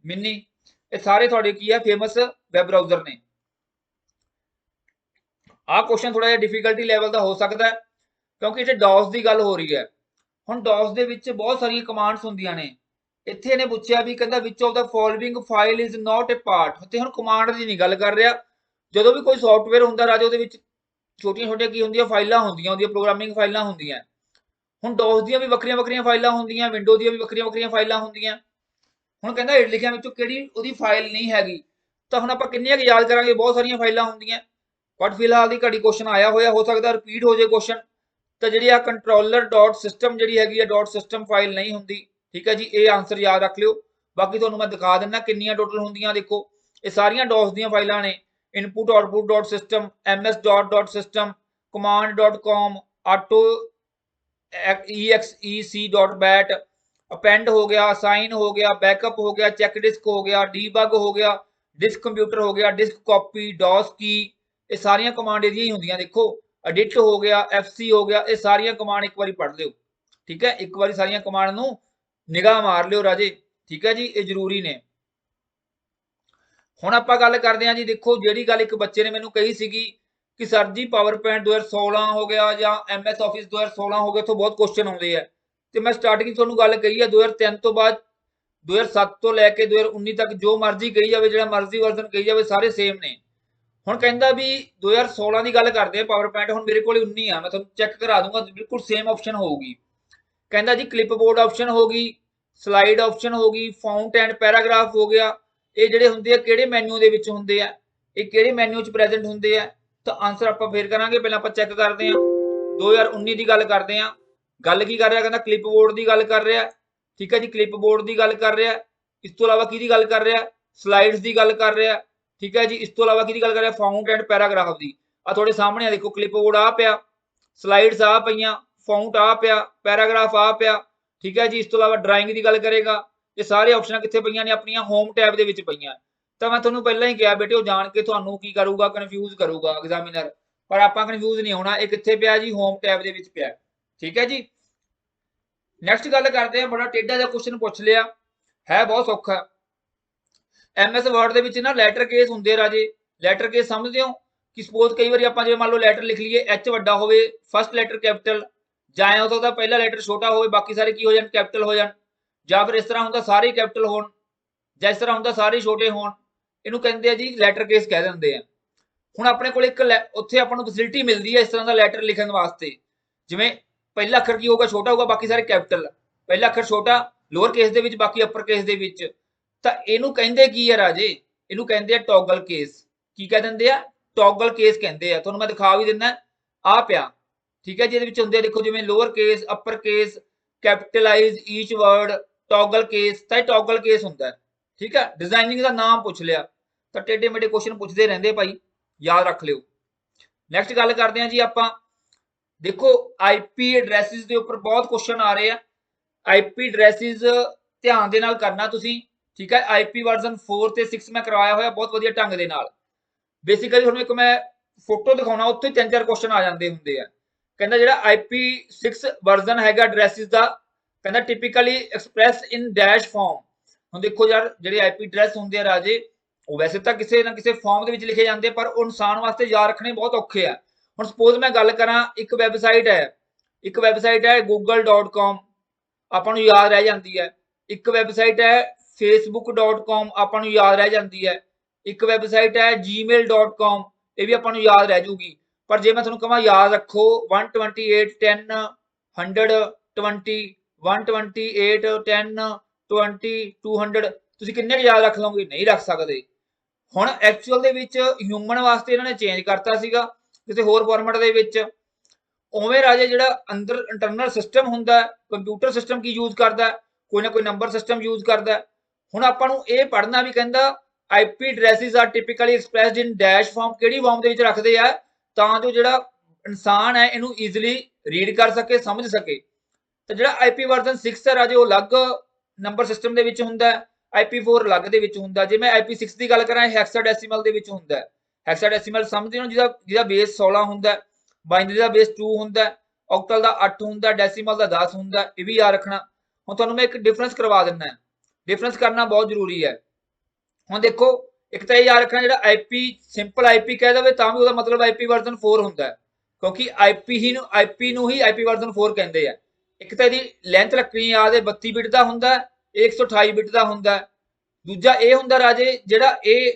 ਮਿਨੀ। ਇਹ ਸਾਰੇ ਤੁਹਾਡੇ ਕੀ ਹੈ? ਫੇਮਸ ਵੈਬ ਬਰਾਊਜ਼ਰ ਨੇ। ਆਹ ਕੁਐਸਚਨ ਥੋੜਾ ਜਿਹਾ ਡਿਫਿਕਲਟੀ ਲੈਵਲ ਦਾ ਹੋ ਸਕਦਾ ਹੈ, ਕਿਉਂਕਿ ਇੱਥੇ ਡੌਸ ਦੀ ਗੱਲ ਹੋ ਰਹੀ ਹੈ। ਹੁਣ ਡੌਸ ਦੇ ਵਿੱਚ ਬਹੁਤ ਸਾਰੀਆਂ ਕਮਾਂਡਸ ਹੁੰਦੀਆਂ ਨੇ। ਇੱਥੇ ਇਹਨੇ ਪੁੱਛਿਆ ਵੀ ਕਹਿੰਦਾ which of the following file is not a part. ਤੇ ਹੁਣ ਕਮਾਂਡ ਦੀ ਨਹੀਂ ਗੱਲ ਕਰ ਰਿਹਾ। ਜਦੋਂ ਵੀ ਕੋਈ ਸੌਫਟਵੇਅਰ ਹੁੰਦਾ ਰਾਜੇ ਉਹਦੇ ਵਿੱਚ ਛੋਟੀਆਂ ਛੋਟੀਆਂ ਕੀ ਹੁੰਦੀਆਂ ਫਾਈਲਾਂ ਹੁੰਦੀਆਂ, ਉਹਦੀਆਂ ਪ੍ਰੋਗਰਾਮਿੰਗ ਫਾਈਲਾਂ ਹੁੰਦੀਆਂ। ਹੁਣ ਡੋਸ ਦੀਆਂ ਵੀ ਵੱਖਰੀਆਂ ਵੱਖਰੀਆਂ ਫਾਈਲਾਂ ਹੁੰਦੀਆਂ, ਵਿੰਡੋ ਦੀਆਂ ਵੀ ਵੱਖਰੀਆਂ ਵੱਖਰੀਆਂ ਫਾਈਲਾਂ ਹੁੰਦੀਆਂ। ਹੁਣ ਕਹਿੰਦਾ ਹੇਠ ਲਿਖਿਆਂ ਵਿੱਚੋਂ ਕਿਹੜੀ ਉਹਦੀ ਫਾਈਲ ਨਹੀਂ ਹੈਗੀ। ਤਾਂ ਹੁਣ ਆਪਾਂ ਕਿੰਨੀਆਂ ਕੁ ਯਾਦ ਕਰਾਂਗੇ, ਬਹੁਤ ਸਾਰੀਆਂ ਫਾਈਲਾਂ ਹੁੰਦੀਆਂ। ਬਟ ਫਿਲਹਾਲ ਦੀ ਘੜੀ ਕੁਐਸਚਨ ਆਇਆ ਹੋਇਆ, ਹੋ ਸਕਦਾ ਰਿਪੀਟ ਹੋ ਜਾਏ ਕੁਐਸਚਨ। ਤਾਂ ਜਿਹੜੀ ਆ ਕੰਟਰੋਲਰ ਡਾਟ ਸਿਸਟਮ ਜਿਹੜੀ ਹੈਗੀ ਆ ਡਾਟ ਸਿਸਟਮ ਫਾਈਲ ਨਹੀਂ ਹੁੰਦੀ। ਠੀਕ ਹੈ ਜੀ, ਇਹ ਆਂਸਰ ਯਾਦ ਰੱਖ ਲਿਓ। ਬਾਕੀ ਤੁਹਾਨੂੰ ਮੈਂ ਦਿਖਾ ਦਿੰਦਾ ਕਿੰਨੀਆਂ ਟੋਟਲ ਹੁੰਦੀਆਂ। ਦੇਖੋ ਇਹ ਸਾਰੀਆਂ ਡੋਸ ਦੀਆਂ ਫਾਈਲਾਂ ਨੇ। Input output dot system, ms dot system, command dot com, auto exec dot bat, append ਹੋ ਗਿਆ, assign ਹੋ ਗਿਆ, backup ਹੋ ਗਿਆ, check disk ਹੋ ਗਿਆ, debug ਹੋ ਗਿਆ, disk computer ਹੋ ਗਿਆ, disk copy, dos key, ਇਹ ਸਾਰੀਆਂ ਕਮਾਂਡ ਇਹਦੀਆਂ ਹੀ ਹੁੰਦੀਆਂ। ਦੇਖੋ edit ਹੋ ਗਿਆ, fc ਹੋ ਗਿਆ, ਇਹ ਸਾਰੀਆਂ ਕਮਾਂਡ ਇੱਕ ਵਾਰੀ ਪੜ੍ਹ ਲਿਓ। ਠੀਕ ਹੈ, ਇੱਕ ਵਾਰੀ ਸਾਰੀਆਂ ਕਮਾਂਡ ਨੂੰ ਨਿਗਾਹ ਮਾਰ ਲਿਓ ਰਾਜੇ। ਠੀਕ ਹੈ ਜੀ, ਇਹ ਜ਼ਰੂਰੀ ਨੇ। ਹੁਣ ਆਪਾਂ ਗੱਲ ਕਰਦੇ ਹਾਂ ਜੀ। ਦੇਖੋ ਜਿਹੜੀ ਗੱਲ ਇੱਕ ਬੱਚੇ ਨੇ ਮੈਨੂੰ ਕਹੀ ਸੀਗੀ ਕਿ ਸਰ ਜੀ ਪਾਵਰ ਪੁਆਇੰਟ 2016 ਹੋ ਗਿਆ ਜਾਂ MS ਆਫਿਸ 2016 ਹੋ ਗਿਆ, ਉੱਥੋਂ ਬਹੁਤ ਕੁਐਸਚਨ ਆਉਂਦੇ ਆ। ਤੇ ਮੈਂ ਸਟਾਰਟਿੰਗ ਤੁਹਾਨੂੰ ਗੱਲ ਕਹੀ ਹੈ 2003 ਤੋਂ ਬਾਅਦ 2007 ਤੋਂ ਲੈ ਕੇ 2019 ਤੱਕ ਜੋ ਮਰਜ਼ੀ ਕਹੀ ਜਾਵੇ, ਜਿਹੜਾ ਮਰਜ਼ੀ ਵਰਜ਼ਨ ਕਹੀ ਜਾਵੇ, ਸਾਰੇ ਸੇਮ ਨੇ। ਹੁਣ ਕਹਿੰਦਾ ਵੀ 2016 ਦੀ ਗੱਲ ਕਰਦੇ ਆ ਪਾਵਰ ਪੁਆਇੰਟ। ਹੁਣ ਮੇਰੇ ਕੋਲ 19 ਆ, ਮੈਂ ਤੁਹਾਨੂੰ ਚੈੱਕ ਕਰਾ ਦੂੰਗਾ, ਬਿਲਕੁਲ ਸੇਮ ਆਪਸ਼ਨ ਹੋਊਗੀ। ਕਹਿੰਦਾ ਜੀ ਕਲਿੱਪਬੋਰਡ ਆਪਸ਼ਨ ਹੋ ਗਈ, ਸਲਾਈਡ ਆਪਸ਼ਨ ਹੋ ਗਈ, ਫੌਂਟ ਐਂਡ ਪੈਰਾਗ੍ਰਾਫ ਹੋ ਗਿਆ। ਇਹ ਜਿਹੜੇ ਹੁੰਦੇ ਆ ਕਿਹੜੇ ਮੈਨੂ ਦੇ ਵਿੱਚ ਹੁੰਦੇ ਆ, ਇਹ ਕਿਹੜੇ ਮੈਨੂ 'ਚ ਪ੍ਰੈਜ਼ੈਂਟ ਹੁੰਦੇ ਆ। ਤਾਂ ਆਂਸਰ ਆਪਾਂ ਫੇਰ ਕਰਾਂਗੇ, ਪਹਿਲਾਂ ਆਪਾਂ ਚੈੱਕ ਕਰਦੇ ਹਾਂ। 2019 ਦੀ ਗੱਲ ਕਰਦੇ ਹਾਂ। ਗੱਲ ਕੀ ਕਰ ਰਿਹਾ, ਕਹਿੰਦਾ ਕਲਿੱਪਬੋਰਡ ਦੀ ਗੱਲ ਕਰ ਰਿਹਾ। ਠੀਕ ਹੈ ਜੀ, ਕਲਿੱਪਬੋਰਡ ਦੀ ਗੱਲ ਕਰ ਰਿਹਾ। ਇਸ ਤੋਂ ਇਲਾਵਾ ਕਿਹਦੀ ਗੱਲ ਕਰ ਰਿਹਾ, ਸਲਾਈਡਸ ਦੀ ਗੱਲ ਕਰ ਰਿਹਾ। ਠੀਕ ਹੈ ਜੀ, ਇਸ ਤੋਂ ਇਲਾਵਾ ਕਿਹਦੀ ਗੱਲ ਕਰ ਰਿਹਾ, ਫੌਂਟ ਐਂਡ ਪੈਰਾਗ੍ਰਾਫ ਦੀ। ਆ ਤੁਹਾਡੇ ਸਾਹਮਣੇ ਆ, ਦੇਖੋ ਕਲਿੱਪਬੋਰਡ ਆ ਪਿਆ, ਸਲਾਈਡਸ ਆ ਪਈਆਂ, ਫੌਂਟ ਆ ਪਿਆ, ਪੈਰਾਗ੍ਰਾਫ ਆ ਪਿਆ। ਠੀਕ ਹੈ ਜੀ, ਇਸ ਤੋਂ ਇਲਾਵਾ ਡਰਾਇੰਗ ਦੀ ਗੱਲ ਕਰੇਗਾ। ਇਹ ਸਾਰੇ ਆਪਸ਼ਨਾਂ ਕਿੱਥੇ ਪਈਆਂ ਨੇ, ਆਪਣੀਆਂ ਹੋਮ ਟੈਬ ਦੇ ਵਿੱਚ ਪਈਆਂ। ਤਾਂ ਮੈਂ ਤੁਹਾਨੂੰ ਪਹਿਲਾਂ ਹੀ ਕਿਹਾ ਬੇਟੇ, ਉਹ ਜਾਣ ਕੇ ਤੁਹਾਨੂੰ ਕੀ ਕਰੂਗਾ, ਕਨਫਿਊਜ਼ ਕਰੂਗਾ ਐਗਜ਼ਾਮੀਨਰ। ਪਰ ਆਪਾਂ ਕਨਫਿਊਜ਼ ਨਹੀਂ ਹੋਣਾ, ਇਹ ਕਿੱਥੇ ਪਿਆ ਜੀ, ਹੋਮ ਟੈਬ ਦੇ ਵਿੱਚ ਪਿਆ। ਠੀਕ ਹੈ ਜੀ, ਨੈਕਸਟ ਗੱਲ ਕਰਦੇ ਆ। ਬੜਾ ਟੇਢਾ ਜਿਹਾ ਕੁਐਸਚਨ ਪੁੱਛ ਲਿਆ, ਹੈ ਬਹੁਤ ਸੌਖਾ। MS ਵਰਡ ਦੇ ਵਿੱਚ ਨਾ ਲੈਟਰ ਕੇਸ ਹੁੰਦੇ ਆ ਰਾਜੇ। ਲੈਟਰ ਕੇਸ ਸਮਝਦੇ ਹੋ ਕਿ ਸਪੋਜ਼ ਕਈ ਵਾਰੀ ਆਪਾਂ ਜਿਵੇਂ ਮੰਨ ਲਓ ਲੈਟਰ ਲਿਖ ਲਈਏ, H ਵੱਡਾ ਹੋਵੇ, ਫਸਟ ਲੈਟਰ ਕੈਪੀਟਲ, ਜਾਂ ਹੋ ਸਕਦਾ ਪਹਿਲਾ ਲੈਟਰ ਛੋਟਾ ਹੋਵੇ, ਬਾਕੀ ਸਾਰੇ ਕੀ ਹੋ ਜਾਣ, ਕੈਪੀਟਲ ਹੋ ਜਾਣ। ਜਾਂ ਫਿਰ ਇਸ ਤਰ੍ਹਾਂ ਹੁੰਦਾ ਸਾਰੇ ਕੈਪੀਟਲ ਹੋਣ, ਜਾਂ ਇਸ ਤਰ੍ਹਾਂ ਹੁੰਦਾ ਸਾਰੇ ਛੋਟੇ ਹੋਣ। ਇਹਨੂੰ ਕਹਿੰਦੇ ਆ ਜੀ ਲੈਟਰ ਕੇਸ ਕਹਿ ਦਿੰਦੇ ਆ। ਹੁਣ ਆਪਣੇ ਕੋਲ ਇੱਕ ਉੱਥੇ ਆਪਾਂ ਨੂੰ ਫੈਸਿਲਿਟੀ ਮਿਲਦੀ ਹੈ ਇਸ ਤਰ੍ਹਾਂ ਦਾ ਲੈਟਰ ਲਿਖਣ ਵਾਸਤੇ। ਜਿਵੇਂ ਪਹਿਲਾ ਅੱਖਰ ਕੀ ਹੋਊਗਾ, ਛੋਟਾ ਹੋਊਗਾ, ਬਾਕੀ ਸਾਰੇ ਕੈਪੀਟਲ। ਪਹਿਲਾ ਅੱਖਰ ਛੋਟਾ ਲੋਅਰ ਕੇਸ ਦੇ ਵਿੱਚ, ਬਾਕੀ ਅਪਰ ਕੇਸ ਦੇ ਵਿੱਚ। ਤਾਂ ਇਹਨੂੰ ਕਹਿੰਦੇ ਕੀ ਆ ਰਾਜੇ, ਇਹਨੂੰ ਕਹਿੰਦੇ ਆ ਟੌਗਲ ਕੇਸ। ਕੀ ਕਹਿ ਦਿੰਦੇ ਆ, ਟੌਗਲ ਕੇਸ ਕਹਿੰਦੇ ਆ। ਤੁਹਾਨੂੰ ਮੈਂ ਦਿਖਾ ਵੀ ਦਿੰਦਾ, ਆ ਪਿਆ। ਠੀਕ ਹੈ ਜੀ, ਇਹਦੇ ਵਿੱਚ ਹੁੰਦੇ ਆ ਦੇਖੋ, ਜਿਵੇਂ ਲੋਅਰ ਕੇਸ, ਅਪਰ ਕੇਸ, ਕੈਪੀਟਲਾਈਜ਼ ਈਚ ਵਰਡ, ਟੌਗਲ ਕੇਸ। ਤਾਂ ਇਹ ਟੌਗਲ ਕੇਸ ਹੁੰਦਾ। ਠੀਕ ਹੈ, ਡਿਜ਼ਾਈਨਿੰਗ ਦਾ ਨਾਮ ਪੁੱਛ ਲਿਆ। ਤਾਂ ਟੇਢੇ ਮੇਢੇ ਕੁਐਸਚਨ ਪੁੱਛਦੇ ਰਹਿੰਦੇ ਭਾਈ, ਯਾਦ ਰੱਖ ਲਿਓ। ਨੈਕਸਟ ਗੱਲ ਕਰਦੇ ਹਾਂ ਜੀ ਆਪਾਂ। ਦੇਖੋ IP ਐਡਰੈਸਿਸ ਦੇ ਉੱਪਰ ਬਹੁਤ ਕੁਐਸਚਨ ਆ ਰਹੇ ਆ। IP ਐਡਰੈਸਿਸ ਧਿਆਨ ਦੇ ਨਾਲ ਕਰਨਾ ਤੁਸੀਂ। ਠੀਕ ਹੈ, IP ਵਰਜ਼ਨ 4 ਤੇ 6 ਮੈਂ ਕਰਵਾਇਆ ਹੋਇਆ ਬਹੁਤ ਵਧੀਆ ਢੰਗ ਦੇ ਨਾਲ। ਬੇਸਿਕਲੀ ਤੁਹਾਨੂੰ ਇੱਕ ਮੈਂ ਫੋਟੋ ਦਿਖਾਉਣਾ, ਉੱਥੇ 3-4 ਕੁਐਸਚਨ ਆ ਜਾਂਦੇ ਹੁੰਦੇ ਆ। ਕਹਿੰਦਾ ਜਿਹੜਾ IP6 ਵਰਜ਼ਨ ਹੈਗਾ ਐਡਰੈਸਿਸ ਦਾ, ਕਹਿੰਦਾ ਟਿਪੀਕਲੀ ਐਕਸਪ੍ਰੈਸ ਇਨ ਡੈਸ਼ ਫਾਰਮ। ਹੁਣ ਦੇਖੋ ਯਾਰ, ਜਿਹੜੇ IP ਐਡਰੈਸ ਹੁੰਦੇ ਆ ਰਾਜੇ, ਉਹ ਵੈਸੇ ਤਾਂ ਕਿਸੇ ਨਾ ਕਿਸੇ ਫਾਰਮ ਦੇ ਵਿੱਚ ਲਿਖੇ ਜਾਂਦੇ, ਪਰ ਉਹ ਇਨਸਾਨ ਵਾਸਤੇ ਯਾਦ ਰੱਖਣੇ ਬਹੁਤ ਔਖੇ ਆ। ਹੁਣ ਸਪੋਜ਼ ਮੈਂ ਗੱਲ ਕਰਾਂ, ਇੱਕ ਵੈਬਸਾਈਟ ਹੈ google.com, ਆਪਾਂ ਨੂੰ ਯਾਦ ਰਹਿ ਜਾਂਦੀ ਹੈ। ਇੱਕ ਵੈਬਸਾਈਟ ਹੈ facebook.com, ਆਪਾਂ ਨੂੰ ਯਾਦ ਰਹਿ ਜਾਂਦੀ ਹੈ। ਇੱਕ ਵੈਬਸਾਈਟ ਹੈ gmail.com, ਇਹ ਵੀ ਆਪਾਂ ਨੂੰ ਯਾਦ ਰਹਿ ਜੂਗੀ। ਪਰ ਜੇ ਮੈਂ ਤੁਹਾਨੂੰ ਕਹਾਂ ਯਾਦ ਰੱਖੋ 128 10 100 20 128 10 20 200, ਤੁਸੀਂ ਕਿੰਨੇ ਕੁ ਯਾਦ ਰੱਖ ਲਓਗੇ, ਨਹੀਂ ਰੱਖ ਸਕਦੇ। ਹੁਣ ਐਕਚੁਅਲ ਦੇ ਵਿੱਚ ਹਿਊਮਨ ਵਾਸਤੇ ਇਹਨਾਂ ਨੇ ਚੇਂਜ ਕਰਤਾ ਸੀਗਾ ਕਿਸੇ ਹੋਰ ਫਾਰਮੈਟ ਦੇ ਵਿੱਚ। ਉਵੇਂ ਰਾਜੇ ਜਿਹੜਾ ਅੰਦਰ ਇੰਟਰਨਲ ਸਿਸਟਮ ਹੁੰਦਾ, ਕੰਪਿਊਟਰ ਸਿਸਟਮ ਕੀ ਯੂਜ਼ ਕਰਦਾ, ਕੋਈ ਨਾ ਕੋਈ ਨੰਬਰ ਸਿਸਟਮ ਯੂਜ਼ ਕਰਦਾ। ਹੁਣ ਆਪਾਂ ਨੂੰ ਇਹ ਪੜ੍ਹਨਾ ਵੀ, ਕਹਿੰਦਾ IP ਐਡਰੈਸਿਸ ਆਰ ਟਿਪੀਕਲੀ ਐਕਸਪ੍ਰੈਸਡ ਇਨ ਡੈਸ਼ ਫਾਰਮ। ਕਿਹੜੀ ਫਾਰਮ ਦੇ ਵਿੱਚ ਰੱਖਦੇ ਆ, ਤਾਂ ਜੋ ਜਿਹੜਾ ਇਨਸਾਨ ਹੈ ਇਹਨੂੰ ਈਜ਼ੀਲੀ ਰੀਡ ਕਰ ਸਕੇ, ਸਮਝ ਸਕੇ। ਤਾਂ ਜਿਹੜਾ IP ਵਰਜ਼ਨ 6 ਹੈ ਰਾਜੇ, ਉਹ ਅਲੱਗ ਨੰਬਰ ਸਿਸਟਮ ਦੇ ਵਿੱਚ ਹੁੰਦਾ, IP4 ਅਲੱਗ ਦੇ ਵਿੱਚ ਹੁੰਦਾ। ਜੇ ਮੈਂ IP6 ਦੀ ਗੱਲ ਕਰਾਂ, ਇਹ ਹੈਕਸਾਡੈਸੀਮਲ ਦੇ ਵਿੱਚ ਹੁੰਦਾ। ਹੈਕਸਾਡੈਸੀਮਲ ਸਮਝਦੇ ਹੋ, ਜਿਹਦਾ ਬੇਸ 16 ਹੁੰਦਾ, ਬਾਈਨਰੀ ਦਾ ਬੇਸ 2 ਹੁੰਦਾ, ਔਕਟਲ ਦਾ 8 ਹੁੰਦਾ, ਡੈਸੀਮਲ ਦਾ 10 ਹੁੰਦਾ। ਇਹ ਵੀ ਯਾਦ ਰੱਖਣਾ। ਹੁਣ ਤੁਹਾਨੂੰ ਮੈਂ ਇੱਕ ਡਿਫਰੈਂਸ ਕਰਵਾ ਦਿੰਦਾ, ਡਿਫਰੈਂਸ ਕਰਨਾ ਬਹੁਤ ਜ਼ਰੂਰੀ ਹੈ। ਹੁਣ ਦੇਖੋ, ਇੱਕ ਤਾਂ ਇਹ ਯਾਦ ਰੱਖਣਾ, ਜਿਹੜਾ IP ਸਿੰਪਲ IP ਕਹਿ ਦੇਵੇ ਤਾਂ ਵੀ ਉਹਦਾ ਮਤਲਬ IP ਵਰਜ਼ਨ 4 ਹੁੰਦਾ, ਕਿਉਂਕਿ IP ਨੂੰ ਹੀ IP ਵਰਜ਼ਨ 4 ਕਹਿੰਦੇ ਆ। ਇੱਕ ਤਾਂ ਇਹਦੀ ਲੈਂਥ ਰੱਖਣੀ ਯਾਦ ਹੈ, 32 ਬਿਟ ਦਾ ਹੁੰਦਾ। ਇਹ 128 ਬਿਟ ਦਾ ਹੁੰਦਾ ਹੈ। ਦੂਜਾ ਇਹ ਹੁੰਦਾ ਰਾਜੇ ਜਿਹੜਾ ਇਹ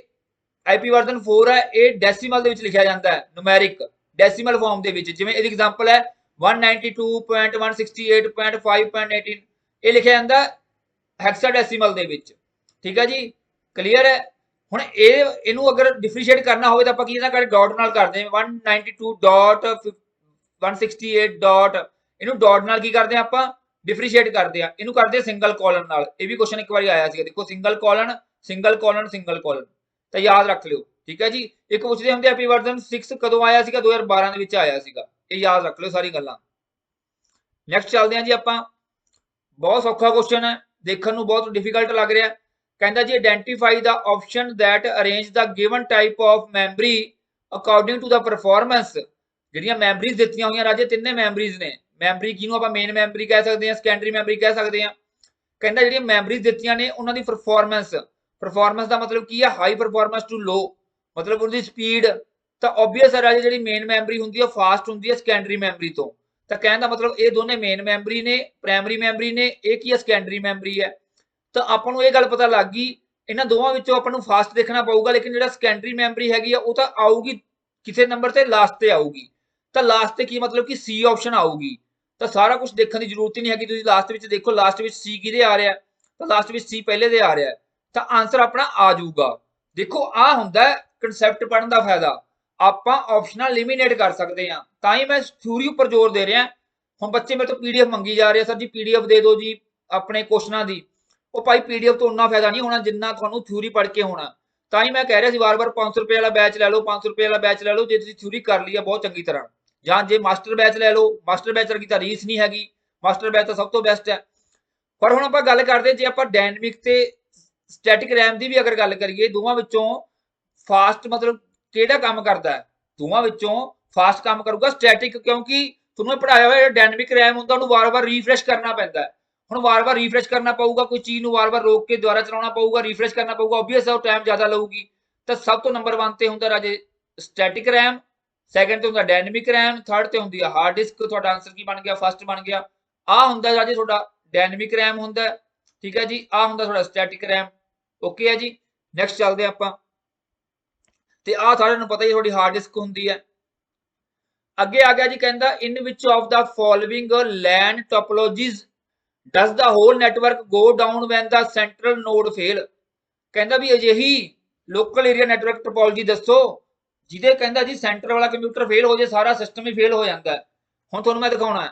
ਆਈਪੀ ਵਰਜ਼ਨ 4 ਹੈ, ਇਹ ਡੈਸੀਮਲ ਦੇ ਵਿੱਚ ਲਿਖਿਆ ਜਾਂਦਾ ਹੈ, ਨੂਮੈਰਿਕ ਡੈਸੀਮਲ ਫਾਰਮ ਦੇ ਵਿੱਚ। ਜਿਵੇਂ ਇਹਦੀ ਐਗਜ਼ਾਮਪਲ ਹੈ 192.168.5.18, ਇਹ ਲਿਖਿਆ ਜਾਂਦਾ ਹੈਕਸਾਡੈਸੀਮਲ ਦੇ ਵਿੱਚ। ਠੀਕ ਹੈ ਜੀ, ਕਲੀਅਰ ਹੈ। ਹੁਣ ਇਹਨੂੰ ਅਗਰ ਡਿਫਰੈਂਸ਼ੀਏਟ ਕਰਨਾ ਹੋਵੇ ਤਾਂ ਆਪਾਂ ਕੀ ਕਰਦੇ ਡਾਟ ਨਾਲ ਕਰਦੇ ਹਾਂ 192.168 ਡਾਟ, ਇਹਨੂੰ ਡਾਟ ਨਾਲ ਕੀ ਕਰਦੇ ਹਾਂ ਆਪਾਂ ਡਿਫਰੈਂਸ਼ੀਏਟ ਕਰਦੇ ਆ, ਇਹਨੂੰ ਕਰਦੇ ਸਿੰਗਲ ਕੋਲਨ ਨਾਲ। ਇਹ ਵੀ ਕੁਐਸਚਨ ਇੱਕ ਵਾਰੀ ਆਇਆ ਸੀ, ਦੇਖੋ single colon single colon single colon, ਤਾਂ ਯਾਦ ਰੱਖ ਲਿਓ। ਠੀਕ ਹੈ ਜੀ, ਇੱਕ ਪੁੱਛਦੇ ਹੁੰਦੇ ਹੈਪੀ ਵਰਜ਼ਨ 6 ਕਦੋਂ ਆਇਆ ਸੀਗਾ, 2012 ਦੇ ਵਿੱਚ ਆਇਆ ਸੀਗਾ, ਇਹ ਯਾਦ ਰੱਖ ਲਿਓ ਸਾਰੀ ਗੱਲਾਂ। ਨੈਕਸਟ ਚੱਲਦੇ ਹਾਂ ਜੀ ਆਪਾਂ, ਬਹੁਤ ਸੌਖਾ ਕੁਐਸਚਨ ਹੈ, ਦੇਖਣ ਨੂੰ ਬਹੁਤ ਡਿਫਿਕਲਟ ਲੱਗ ਰਿਹਾ। ਕਹਿੰਦਾ ਜੀ identify the option that arrange the given type of memory according to the performance. ਜਿਹੜੀਆਂ ਮੈਮਰੀਜ਼ ਦਿੱਤੀਆਂ ਹੋਈਆਂ ਰਾਜੇ, ਤਿੰਨੇ ਮੈਮਰੀਜ਼ ਨੇ। ਮੈਮਰੀ ਕਿਹਨੂੰ ਆਪਾਂ ਮੇਨ ਮੈਮਰੀ ਕਹਿ ਸਕਦੇ ਹਾਂ, ਸੈਕੰਡਰੀ ਮੈਮਰੀ ਕਹਿ ਸਕਦੇ ਹਾਂ। ਕਹਿੰਦਾ ਜਿਹੜੀਆਂ ਮੈਮਰੀਜ਼ ਦਿੱਤੀਆਂ ਨੇ ਉਹਨਾਂ ਦੀ ਪਰਫਾਰਮੈਂਸ, ਪਰਫਾਰਮੈਂਸ ਦਾ ਮਤਲਬ ਕੀ ਹੈ, ਹਾਈ ਪਰਫਾਰਮੈਂਸ ਟੂ ਲੋ, ਮਤਲਬ ਉਹਦੀ ਸਪੀਡ। ਤਾਂ ਓਬਵੀਅਸ ਹੈ ਰਾਜੇ ਜਿਹੜੀ ਮੇਨ ਮੈਮਰੀ ਹੁੰਦੀ ਹੈ ਫਾਸਟ ਹੁੰਦੀ ਹੈ ਸੈਕੰਡਰੀ ਮੈਮਰੀ ਤੋਂ। ਤਾਂ ਕਹਿਣ ਦਾ ਮਤਲਬ ਇਹ ਦੋਨੇ ਮੇਨ ਮੈਮਰੀ ਨੇ, ਪ੍ਰਾਇਮਰੀ ਮੈਮਰੀ ਨੇ, ਇਹ ਕੀ ਹੈ ਸੈਕੰਡਰੀ ਮੈਮਰੀ ਹੈ। ਤਾਂ ਆਪਾਂ ਨੂੰ ਇਹ ਗੱਲ ਪਤਾ ਲੱਗ ਗਈ ਇਹਨਾਂ ਦੋਵਾਂ ਵਿੱਚੋਂ ਆਪਾਂ ਨੂੰ ਫਾਸਟ ਦੇਖਣਾ ਪਊਗਾ, ਲੇਕਿਨ ਜਿਹੜਾ ਸੈਕੰਡਰੀ ਮੈਮਰੀ ਹੈਗੀ ਆ ਉਹ ਤਾਂ ਆਊਗੀ ਕਿਸੇ ਨੰਬਰ ਤੇ ਲਾਸਟ ਤੇ ਆਊਗੀ। ਤਾਂ ਲਾਸਟ ਤੇ ਕੀ ਮਤਲਬ ਕਿ ਸੀ ਆਪਸ਼ਨ ਆਊਗੀ। ਤਾਂ ਸਾਰਾ ਕੁਝ ਦੇਖਣ ਦੀ ਜ਼ਰੂਰਤ ਹੀ ਨਹੀਂ ਹੈਗੀ, ਤੁਸੀਂ ਲਾਸਟ ਵਿੱਚ ਦੇਖੋ ਲਾਸਟ ਵਿੱਚ ਸੀ ਕਿਹਦੇ ਆ ਰਿਹਾ, ਤਾਂ ਲਾਸਟ ਵਿੱਚ ਸੀ ਪਹਿਲੇ ਦੇ ਆ ਰਿਹਾ, ਤਾਂ ਆਨਸਰ ਆਪਣਾ ਆ ਜਾਊਗਾ। ਦੇਖੋ ਆ ਹੁੰਦਾ ਕਨਸੈਪਟ ਪੜਨ ਦਾ ਫਾਇਦਾ, ਆਪਾਂ ਆਪਸ਼ਨਾਂ ਐਲੀਮੀਨੇਟ ਕਰ ਸਕਦੇ ਹਾਂ। ਤਾਂ ਹੀ ਮੈਂ ਥਿਊਰੀ ਉੱਪਰ ਜ਼ੋਰ ਦੇ ਰਿਹਾ। ਹੁਣ ਬੱਚੇ ਮੇਰੇ ਤੋਂ ਪੀਡੀਐਫ ਮੰਗੀ ਜਾ ਰਹੇ, ਸਰ ਜੀ ਪੀਡੀਐਫ ਦੇ ਦਿਓ ਜੀ ਆਪਣੇ ਕੁਐਸਚਨਾਂ ਦੀ। ਉਹ ਭਾਈ ਪੀਡੀਐਫ ਤੋਂ ਉਨਾ ਫਾਇਦਾ ਨਹੀਂ ਹੋਣਾ ਜਿੰਨਾ ਤੁਹਾਨੂੰ ਥਿਊਰੀ ਪੜ੍ਹ ਕੇ ਹੋਣਾ। ਤਾਂ ਹੀ ਮੈਂ ਕਹਿ ਰਿਹਾ ਸੀ ਵਾਰ-ਵਾਰ 500 ਰੁਪਏ ਵਾਲਾ ਬੈਚ ਲੈ ਲਓ, 500 ਰੁਪਏ ਵਾਲਾ ਬੈਚ ਲੈ ਲਓ ਜੇ ਤੁਸੀਂ ਥਿਊਰੀ ਕਰ ਲਈ ਹੈ ਬਹੁਤ ਚੰਗੀ ਤਰ੍ਹਾਂ, ਜਾਂ ਜੇ ਮਾਸਟਰ ਬੈਚ ਲੈ ਲਓ, ਮਾਸਟਰ ਬੈਚ ਵਰਗੀ ਤਾਂ ਰੀਸ ਨਹੀਂ ਹੈਗੀ, ਮਾਸਟਰ ਬੈਚ ਤਾਂ ਸਭ ਤੋਂ ਬੈਸਟ ਹੈ। ਪਰ ਹੁਣ ਆਪਾਂ ਗੱਲ ਕਰਦੇ ਜੇ ਆਪਾਂ ਡਾਇਨਾਮਿਕ ਤੇ ਸਟੈਟਿਕ ਰੈਮ ਦੀ ਵੀ ਅਗਰ ਗੱਲ ਕਰੀਏ, ਦੋਵਾਂ ਵਿੱਚੋਂ ਫਾਸਟ ਮਤਲਬ ਕਿਹੜਾ ਕੰਮ ਕਰਦਾ ਹੈ, ਦੋਵਾਂ ਵਿੱਚੋਂ ਫਾਸਟ ਕੰਮ ਕਰੂਗਾ ਸਟੈਟਿਕ, ਕਿਉਂਕਿ ਤੁਹਾਨੂੰ ਪੜਾਇਆ ਹੋਇਆ ਡਾਇਨਾਮਿਕ ਰੈਮ ਹੁੰਦਾ ਉਹਨੂੰ ਵਾਰ-ਵਾਰ ਰੀਫਰੈਸ਼ ਕਰਨਾ ਪੈਂਦਾ ਹੈ। ਹੁਣ ਵਾਰ-ਵਾਰ ਰੀਫਰੈਸ਼ ਕਰਨਾ ਪਊਗਾ, ਕੋਈ ਚੀਜ਼ ਨੂੰ ਵਾਰ-ਵਾਰ ਰੋਕ ਕੇ ਦੁਬਾਰਾ ਚਲਾਉਣਾ ਪਊਗਾ, ਰੀਫਰੈਸ਼ ਕਰਨਾ ਪਊਗਾ, ਓਬਵੀਅਸ ਹੈ ਉਹ ਟਾਈਮ ਜ਼ਿਆਦਾ ਲਊਗੀ। ਤਾਂ ਸਭ ਤੋਂ ਨੰਬਰ 1 ਤੇ ਹੁੰਦਾ ਰਾਜੇ ਸਟੈਟਿਕ ਰੈਮ, ਸੈਕੰਡ ਤੇ ਹੁੰਦਾ ਡਾਇਨਾਮਿਕ ਰੈਮ, ਥਰਡ ਤੇ ਹੁੰਦੀ ਹੈ ਹਾਰਡ ਡਿਸਕ। ਤੁਹਾਡਾ ਆਨਸਰ ਕੀ ਬਣ ਗਿਆ, ਫਸਟ ਬਣ ਗਿਆ। ਆ ਹੁੰਦਾ ਰਾਜੇ ਤੁਹਾਡਾ ਡਾਇਨਾਮਿਕ ਰੈਮ ਹੁੰਦਾ, ਠੀਕ ਹੈ ਜੀ, ਆ ਹੁੰਦਾ ਤੁਹਾਡਾ ਸਟੈਟਿਕ ਰੈਮ। ਓਕੇ ਹੈ ਜੀ, ਨੈਕਸਟ ਚੱਲਦੇ ਆਪਾਂ। ਤੇ ਆ ਸਾਰਿਆਂ ਨੂੰ ਪਤਾ ਹੀ ਤੁਹਾਡੀ ਹਾਰਡ ਡਿਸਕ ਹੁੰਦੀ ਹੈ। ਅੱਗੇ ਆ ਗਿਆ ਜੀ, ਕਹਿੰਦਾ in which of the following LAN topologies does the whole network go down when the central node fail. ਕਹਿੰਦਾ ਵੀ ਅਜਿਹੀ ਲੋਕਲ ਏਰੀਆ ਨੈਟਵਰਕ ਟੋਪੋਲੋਜੀ ਦੱਸੋ ਜਿਹਦੇ ਕਹਿੰਦਾ ਜੀ ਸੈਂਟਰ ਵਾਲਾ ਕੰਪਿਊਟਰ ਫੇਲ ਹੋ ਜੇ, ਸਾਰਾ ਸਿਸਟਮ ਹੀ ਫੇਲ ਹੋ ਜਾਂਦਾ ਹੈ। ਹੁਣ ਤੁਹਾਨੂੰ ਮੈਂ ਦਿਖਾਉਣਾ ਹੈ,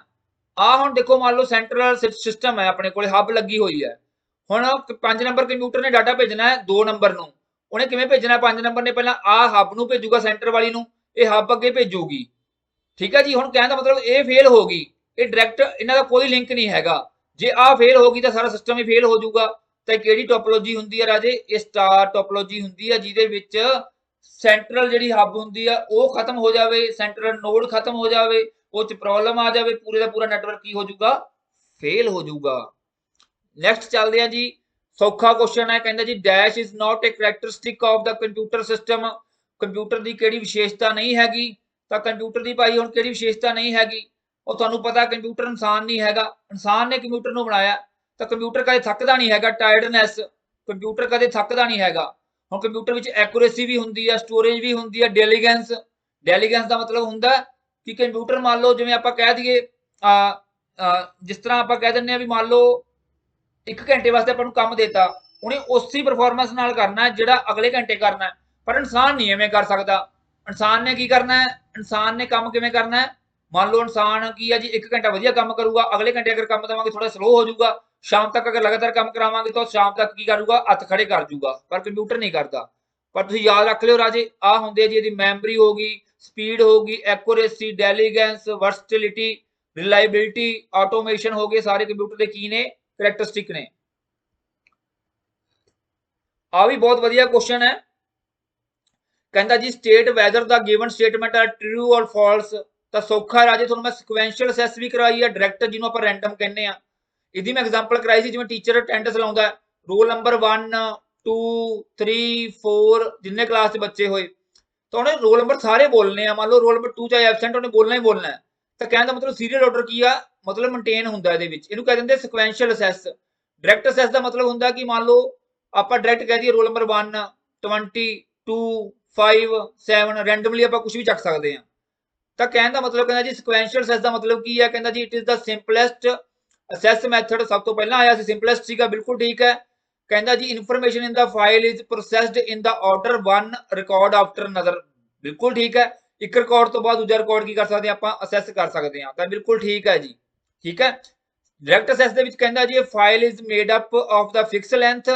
ਆ ਹੁਣ ਦੇਖੋ ਮੰਨ ਲਓ ਸੈਂਟਰਲ ਸਿਸਟਮ ਹੈ ਆਪਣੇ ਕੋਲੇ, ਹੱਬ ਲੱਗੀ ਹੋਈ ਹੈ। ਹੁਣ 5 ਨੰਬਰ ਕੰਪਿਊਟਰ ਨੇ ਡਾਟਾ ਭੇਜਣਾ ਹੈ 2 ਨੰਬਰ ਨੂੰ, ਉਹਨੇ ਕਿਵੇਂ ਭੇਜਣਾ 5 ਨੰਬਰ ਨੇ, ਪਹਿਲਾਂ ਆ ਹੱਬ ਨੂੰ ਭੇਜੂਗਾ ਸੈਂਟਰ ਵਾਲੀ ਨੂੰ, ਇਹ ਹੱਬ ਅੱਗੇ ਭੇਜੂਗੀ। ਠੀਕ ਹੈ ਜੀ, ਹੁਣ ਕਹਿਣ ਦਾ ਮਤਲਬ ਇਹ ਫੇਲ ਹੋ ਗਈ, ਇਹ ਡਾਇਰੈਕਟ ਇਹਨਾਂ ਦਾ ਕੋਈ ਲਿੰਕ ਨਹੀਂ ਹੈਗਾ। ਜੇ ਆ ਫੇਲ ਹੋ ਗਈ ਤਾਂ ਸਾਰਾ ਸਿਸਟਮ ਹੀ ਫੇਲ ਹੋ ਜਾਊਗਾ। ਤਾਂ ਕਿਹੜੀ ਟੋਪੋਲੋਜੀ ਹੁੰਦੀ ਹੈ ਰਾਜੇ, ਇਹ ਸਟਾਰ ਟੋਪੋਲੋਜੀ ਹੁੰਦੀ ਹੈ, ਜਿਹਦੇ ਵਿੱਚ ਸੈਂਟਰਲ ਜਿਹੜੀ ਹੱਬ ਹੁੰਦੀ ਆ ਉਹ ਖਤਮ ਹੋ ਜਾਵੇ, ਸੈਂਟਰਲ ਨੋਡ ਖਤਮ ਹੋ ਜਾਵੇ, ਉਹ ਚ ਪ੍ਰੋਬਲਮ ਆ ਜਾਵੇ, ਪੂਰੇ ਦਾ ਪੂਰਾ ਨੈਟਵਰਕ ਕੀ ਹੋ ਜਾਊਗਾ, ਫੇਲ ਹੋ ਜਾਊਗਾ। ਨੈਕਸਟ ਚੱਲਦੇ ਆ ਜੀ, ਸੌਖਾ ਕੁਐਸਚਨ ਹੈ। ਕਹਿੰਦਾ ਜੀ dash is not a characteristic of the computer system. Computer ਦੀ ਕਿਹੜੀ ਵਿਸ਼ੇਸ਼ਤਾ ਨਹੀਂ ਹੈਗੀ, ਤਾਂ ਕੰਪਿਊਟਰ ਦੀ ਭਾਈ ਹੁਣ ਕਿਹੜੀ ਵਿਸ਼ੇਸ਼ਤਾ ਨਹੀਂ ਹੈਗੀ, ਉਹ ਤੁਹਾਨੂੰ ਪਤਾ ਕੰਪਿਊਟਰ ਇਨਸਾਨ ਨਹੀਂ ਹੈਗਾ, ਇਨਸਾਨ ਨੇ ਕੰਪਿਊਟਰ ਨੂੰ ਬਣਾਇਆ। ਤਾਂ ਕੰਪਿਊਟਰ ਕਦੇ ਥੱਕਦਾ ਨਹੀਂ ਹੈਗਾ, ਟਾਇਰਡਨੈਸ, ਕੰਪਿਊਟਰ ਕਦੇ ਥੱਕਦਾ ਨਹੀਂ ਹੈਗਾ। ਹੁਣ ਕੰਪਿਊਟਰ ਵਿੱਚ ਐਕੂਰੇਸੀ ਵੀ ਹੁੰਦੀ ਹੈ, ਸਟੋਰੇਜ ਵੀ ਹੁੰਦੀ ਹੈ, ਡੈਲੀਗੈਂਸ, ਡੈਲੀਗੈਂਸ ਦਾ ਮਤਲਬ ਹੁੰਦਾ ਕਿ ਕੰਪਿਊਟਰ ਮੰਨ ਲਓ ਜਿਵੇਂ ਆਪਾਂ ਕਹਿ ਦਈਏ ਜਿਸ ਤਰ੍ਹਾਂ ਆਪਾਂ ਕਹਿ ਦਿੰਦੇ ਆ ਵੀ ਮੰਨ ਲਓ 1 ਘੰਟੇ ਵਾਸਤੇ ਆਪਾਂ ਨੂੰ ਕੰਮ ਦੇਤਾ, ਉਹਨੇ ਉਸੇ ਪਰਫਾਰਮੈਂਸ ਨਾਲ ਕਰਨਾ ਹੈ ਜਿਹੜਾ ਅਗਲੇ ਘੰਟੇ ਕਰਨਾ ਹੈ। ਪਰ ਇਨਸਾਨ ਨਹੀਂ ਐਵੇਂ ਕਰ ਸਕਦਾ। ਇਨਸਾਨ ਨੇ ਕੀ ਕਰਨਾ ਹੈ, ਇਨਸਾਨ ਨੇ ਕੰਮ ਕਿਵੇਂ ਕਰਨਾ ਹੈ, ਮੰਨ ਲਓ ਇਨਸਾਨ ਕੀ ਹੈ ਜੀ 1 ਘੰਟਾ ਵਧੀਆ ਕੰਮ ਕਰੂਗਾ, ਅਗਲੇ ਘੰਟੇ ਅਗਰ ਕੰਮ ਦੇਵਾਂਗੇ ਥੋੜਾ ਸਲੋ ਹੋ ਜਾਊਗਾ, ਸ਼ਾਮ ਤੱਕ ਅਗਰ ਲਗਾਤਾਰ ਕੰਮ ਕਰਾਵਾਂਗੇ ਤਾਂ ਸ਼ਾਮ ਤੱਕ ਕੀ ਕਰੂਗਾ, ਹੱਥ ਖੜੇ ਕਰ ਜਾਊਗਾ। ਪਰ ਕੰਪਿਊਟਰ ਨਹੀਂ ਕਰਦਾ। ਪਰ ਤੁਸੀਂ ਯਾਦ ਰੱਖ ਲਿਓ ਰਾਜੇ, ਆ ਹੁੰਦੇ ਜੀ ਇਹਦੀ ਮੈਮਰੀ ਹੋ ਗਈ, ਸਪੀਡ ਹੋ ਗਈ, ਐਕੂਰੇਸੀ, ਡੈਲੀਗੈਂਸ, ਵਰਸਟਿਲਿਟੀ, ਰਿਲਾਇਬਿਲਿਟੀ, ਆਟੋਮੇਸ਼ਨ ਹੋ ਗਏ, ਸਾਰੇ ਕੰਪਿਊਟਰ ਦੇ ਕੀ ਨੇ, ਕਰੈਕਟਰਿਸਟਿਕ ਨੇ। ਆ ਵੀ ਬਹੁਤ ਵਧੀਆ ਕੁਐਸਚਨ ਹੈ। ਕਹਿੰਦਾ ਜੀ ਸਟੇਟ ਵੈਦਰ ਦਾ ਗਿਵਨ ਸਟੇਟਮੈਂਟ ਆ ਟਰੂ ਔਰ ਫਾਲਸ। ਤਾਂ ਸੌਖਾ ਰਾਜੇ, ਤੁਹਾਨੂੰ ਮੈਂ ਸਿਕੁਐਂਸ਼ੀਅਲ ਅਸੈਸ ਵੀ ਕਰਾਈ ਹੈ, ਡਾਇਰੈਕਟ ਜਿਹਨੂੰ ਆਪਾਂ ਰੈਂਡਮ ਕਹਿੰਦੇ ਆ, ਇਹਦੀ ਮੈਂ ਐਗਜ਼ਾਮਪਲ ਕਰਾਈ ਸੀ। ਜਿਵੇਂ ਟੀਚਰ ਅਟੈਂਡੈਂਸ ਲਾਉਂਦਾ, ਰੋਲ ਨੰਬਰ 1 2 3 4 ਜਿੰਨੇ ਕਲਾਸ 'ਚ ਬੱਚੇ ਹੋਏ ਤਾਂ ਉਹਨੇ ਰੋਲ ਨੰਬਰ ਸਾਰੇ ਬੋਲਨੇ ਆ। ਮੰਨ ਲਓ ਰੋਲ ਨੰਬਰ 2 ਚਾਹੇ ਐਬਸੈਂਟ, ਉਹਨੇ ਬੋਲਣਾ ਹੀ ਬੋਲਣਾ ਹੈ। ਤਾਂ ਕਹਿਣ ਦਾ ਮਤਲਬ ਸੀਰੀਅਲ ਆਰਡਰ ਕੀ ਆ, ਮਤਲਬ ਮੇਨਟੇਨ ਹੁੰਦਾ ਇਹਦੇ ਵਿੱਚ, ਇਹਨੂੰ ਕਹਿ ਦਿੰਦੇ ਸਿਕੁਐਂਸ਼ੀਅਲ ਅਸੈਸ। डायरेक्ट असेस का मतलब होंगे कि मान लो आप डायरेक्ट कह दिए रोल नंबर 1 20 2 5 7 रैंडमली आप कुछ भी चक सकते हैं। तो कहने का मतलब कहना जी सिक्वेंशियल असेस का मतलब की है, कहना जी it is the simplest access method, सब तो पहला आया सिंपलेस्ट सीगा, बिल्कुल ठीक है। कहना जी information in the file is processed in the order one record after another, बिल्कुल ठीक है। एक रिकॉर्ड तो बाद दूजा रिकॉर्ड की कर सकते हैं आप असेस कर सकते हैं, तो बिल्कुल ठीक है जी, ठीक है। डायरेक्ट असेस ਦੇ ਵਿੱਚ ਕਹਿੰਦਾ ਜੀ file is made up of the fix length,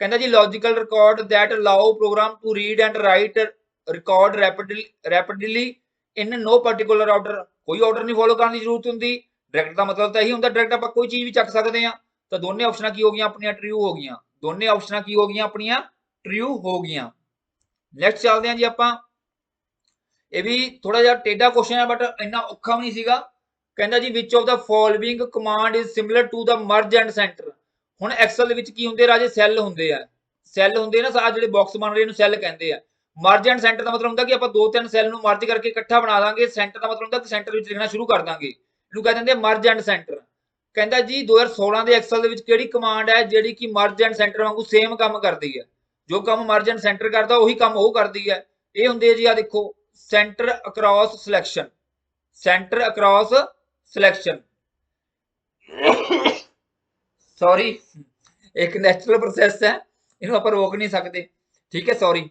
कहता जी logical record that allow program to read and write record rapidly in no particular order, कोई ऑर्डर नहीं फॉलो करने की जरूरत होंगी। डायरेक्ट का मतलब तो यही होंगे, डायरेक्ट आप कोई चीज भी चक सकते हैं। तो दोनों ऑप्शन की हो गई अपन ट्रू हो गई, दोनों ऑप्शन की हो गई अपन ट्रू हो गई। नैक्सट चलते हैं जी आप, ये भी थोड़ा जहा टेढ़ा क्वेश्चन है बट इन्ना औखा भी नहीं सीगा। कहता जी which of the following command is similar to the merge and center. हुण एक्सल विच की हुंदे राजे सैल हुंदे आ, सैल हुंदे ना सारे जिहड़े बॉक्स बन रहे इहनूं सैल कहंदे आ। मर्ज एंड सेंटर का मतलब हुंदा कि आपां दो तीन सैल नूं मर्ज करके इकट्ठा बना दांगे, सेंटर का मतलब हुंदा कि सेंटर विच लिखना शुरू कर दांगे, इहनूं कह दिंदे मर्ज एंड सेंटर। कहंदा जी 2016 ਦੇ एक्सल ਦੇ ਵਿੱਚ ਕਿਹੜੀ ਕਮਾਂਡ ਹੈ ਜਿਹੜੀ ਕਿ ਮਰਜ ਐਂਡ ਸੈਂਟਰ ਵਾਂਗੂ ਸੇਮ ਕੰਮ ਕਰਦੀ ਹੈ, ਜੋ ਕੰਮ ਮਰਜ ਐਂਡ ਸੈਂਟਰ ਕਰਦਾ ਉਹੀ ਕੰਮ ਉਹ ਕਰਦੀ ਹੈ। ਇਹ ਹੁੰਦੇ ਜੀ ਆ ਦੇਖੋ centre across selection, centre across selection sorry एक नेचुरल प्रोसेस है, इन्हों आप रोक नहीं सकते, ठीक है सॉरी।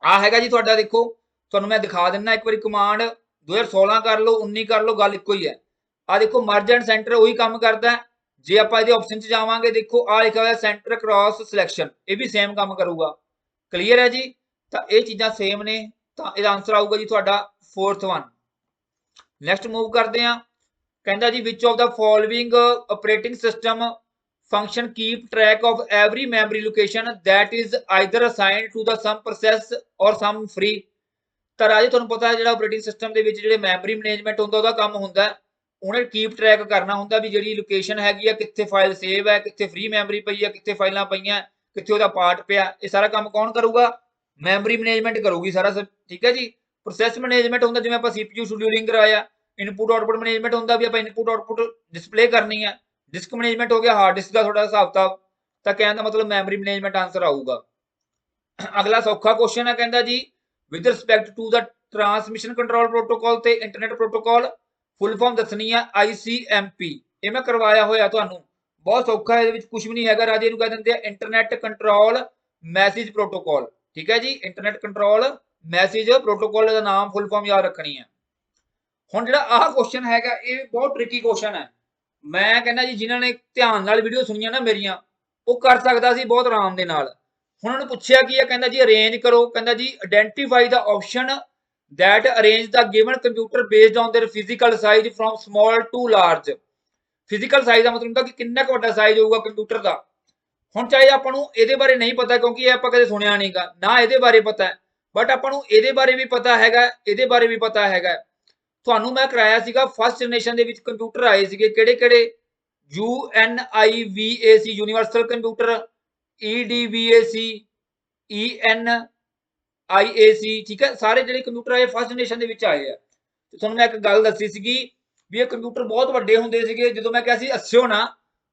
आ हैगा जी थोड़ा देखो तुहानूं मैं दिखा दिना एक बार कमांड 2016 कर लो 19 कर लो गल इको ही है। आ देखो मर्ज एंड सेंटर वही काम करता है, जे आप ऑप्शन च जावांगे देखो आ लिखा हुआ सेंटर क्रॉस सिलेक्शन, ये भी सेम काम करूगा। क्लीयर है जी, तो ये चीज़ां सेम ने, तो इसका आंसर आऊगा जी तुहाडा फोर्थ वन। नैक्सट मूव करते हैं, कहता जी which of the following operating system function keep track of every memory location that is either assigned to the some process or some free. तो राजे तुहानूं पता है जिहड़ा ऑपरेटिंग सिस्टम दे विच जिहड़े मैमरी मैनेजमेंट हुंदा उहदा काम हुंदा है, उन्हें कीप ट्रैक करना हुंदा भी जिहड़ी लोकेशन हैगी है कित्थे फाइल सेव है, कित्थे फ्री मैमरी पई है, कित्थे फाइलां पईयां, कित्थे उहदा पार्ट पिया, ये सारा काम कौन करूगा, मैमरी मैनेजमेंट करूगी सारा सब, ठीक है जी। प्रोसैस मैनेजमेंट होंगे जिवें आपां सीपीयू शेड्यूलिंग कराया, इनपुट आउटपुट मैनेजमेंट होंगे भी आपां इनपुट आउटपुट डिस्पले करनी है, डिस्क मैनेजमेंट हो गया हार्ड डिस्क का थोड़ा हिसाब किताब, तो कहने का मतलब मैमरी मैनेजमेंट आंसर आऊगा। अगला सौखा क्वेश्चन है, कहता जी with respect to the transmission control protocol ते इंटरनेट प्रोटोकॉल फुल फॉर्म दसनी है ICMP, ये मैं करवाया होया तुहानूं, बहुत सौखा है, कुछ भी नहीं है राजे, इहनूं कह दिंदे इंटरनेट कंट्रोल मैसेज प्रोटोकॉल, ठीक है जी। इंटरनेट कंट्रोल मैसेज प्रोटोकॉल का नाम फुल फॉर्म याद रखनी है। हुण जिहड़ा आह क्वेश्चन हैगा ये बहुत ट्रिकी क्वेश्चन है, मैं कहना जी जिन्हां ने ध्यान नाल वीडियो सुनिया ना मेरियां वो कर सकदा सी बहुत आराम दे नाल। हुण उन्होंने पूछया कि कहंदा जी अरेंज करो, कहंदा जी identify the option that arrange the given computer based on their physical size from small to large. Physical size का मतलब हुंदा कि किन्ना क वड्डा साइज होऊगा कंप्यूटर दा। हुण चाहे आपां नूं इहदे बारे नहीं पता क्योंकि ये आपां कदे सुनिया नहींगा ना इहदे बारे पता है, बट आपां नूं इहदे बारे भी पता हैगा, इहदे बारे भी पता हैगा। ਤੁਹਾਨੂੰ मैं कराया सीगा फर्स्ट जनरेशन ਦੇ ਵਿੱਚ ਕੰਪਿਊਟਰ ਆਏ ਸੀਗੇ ਕਿਹੜੇ ਕਿਹੜੇ, UNIVAC universal computer, EDVAC, ENIAC, ठीक है सारे ਜਿਹੜੇ ਕੰਪਿਊਟਰ ਆਏ फर्स्ट जनरेशन ਦੇ ਵਿੱਚ ਆਏ ਆ। ਤੇ ਤੁਹਾਨੂੰ ਮੈਂ ਇੱਕ ਗੱਲ ਦੱਸੀ ਸੀਗੀ ਵੀ ਇਹ ਕੰਪਿਊਟਰ ਬਹੁਤ ਵੱਡੇ ਹੁੰਦੇ ਸੀਗੇ, ਜਦੋਂ ਮੈਂ ਕਿਹਾ ਸੀ ਅੱਸਿਓ ਨਾ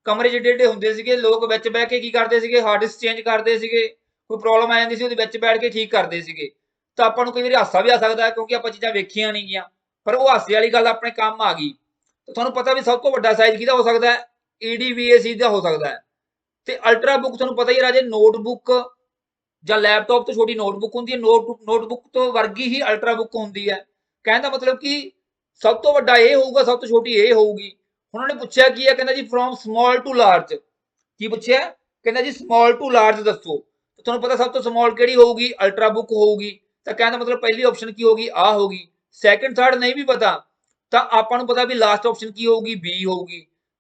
ਕਮਰੇ ਜਿਹੜੇ ਜਿਹੜੇ ਹੁੰਦੇ ਸੀਗੇ ਲੋਕ ਵਿੱਚ ਬਹਿ ਕੇ ਕੀ ਕਰਦੇ ਸੀਗੇ ਹਾਰਡ ਡਿਸਕ ਚੇਂਜ ਕਰਦੇ ਸੀਗੇ, ਕੋਈ ਪ੍ਰੋਬਲਮ ਆ ਜਾਂਦੀ ਸੀ ਉਹਦੇ ਵਿੱਚ ਬੈਠ ਕੇ ਠੀਕ ਕਰਦੇ ਸੀਗੇ। ਤਾਂ ਆਪਾਂ ਨੂੰ ਕਈ ਵਾਰੀ ਹਾਸਾ ਵੀ ਆ ਸਕਦਾ ਕਿਉਂਕਿ ਆਪਾਂ ਚੀਜ਼ਾਂ ਵੇਖੀਆਂ ਨਹੀਂ ਗੀਆਂ, पर वो हासे वाली गल अपने काम आ गई। तो तुहानूं पता भी सब तो वड्डा साइज किहदा हो सकता है, EDVAC का हो सकता है। तो अल्ट्रा बुक तुहानूं पता ही राजे नोटबुक जां लैपटॉप तो छोटी नोटबुक होंदी है, नोटबुक तो वर्गी ही अल्ट्रा बुक होंदी है। कहने का मतलब कि सब तो वड्डा ये होऊगा सब तो छोटी ये होऊगी। उन्होंने पूछा कि कहना जी फ्रॉम स्मॉल टू लार्ज, की पूछा कहना जी स्मॉल टू लार्ज दसो। तो तुहानूं पता सब तो स्मॉल किहड़ी होऊगी, अल्ट्रा बुक होऊगी। तो कहने का मतलब पहली ऑप्शन की होगी आ होगी, सैकेंड थर्ड नहीं भी पता तो आपां नूं पता भी लास्ट ऑप्शन की होगी बी होगी।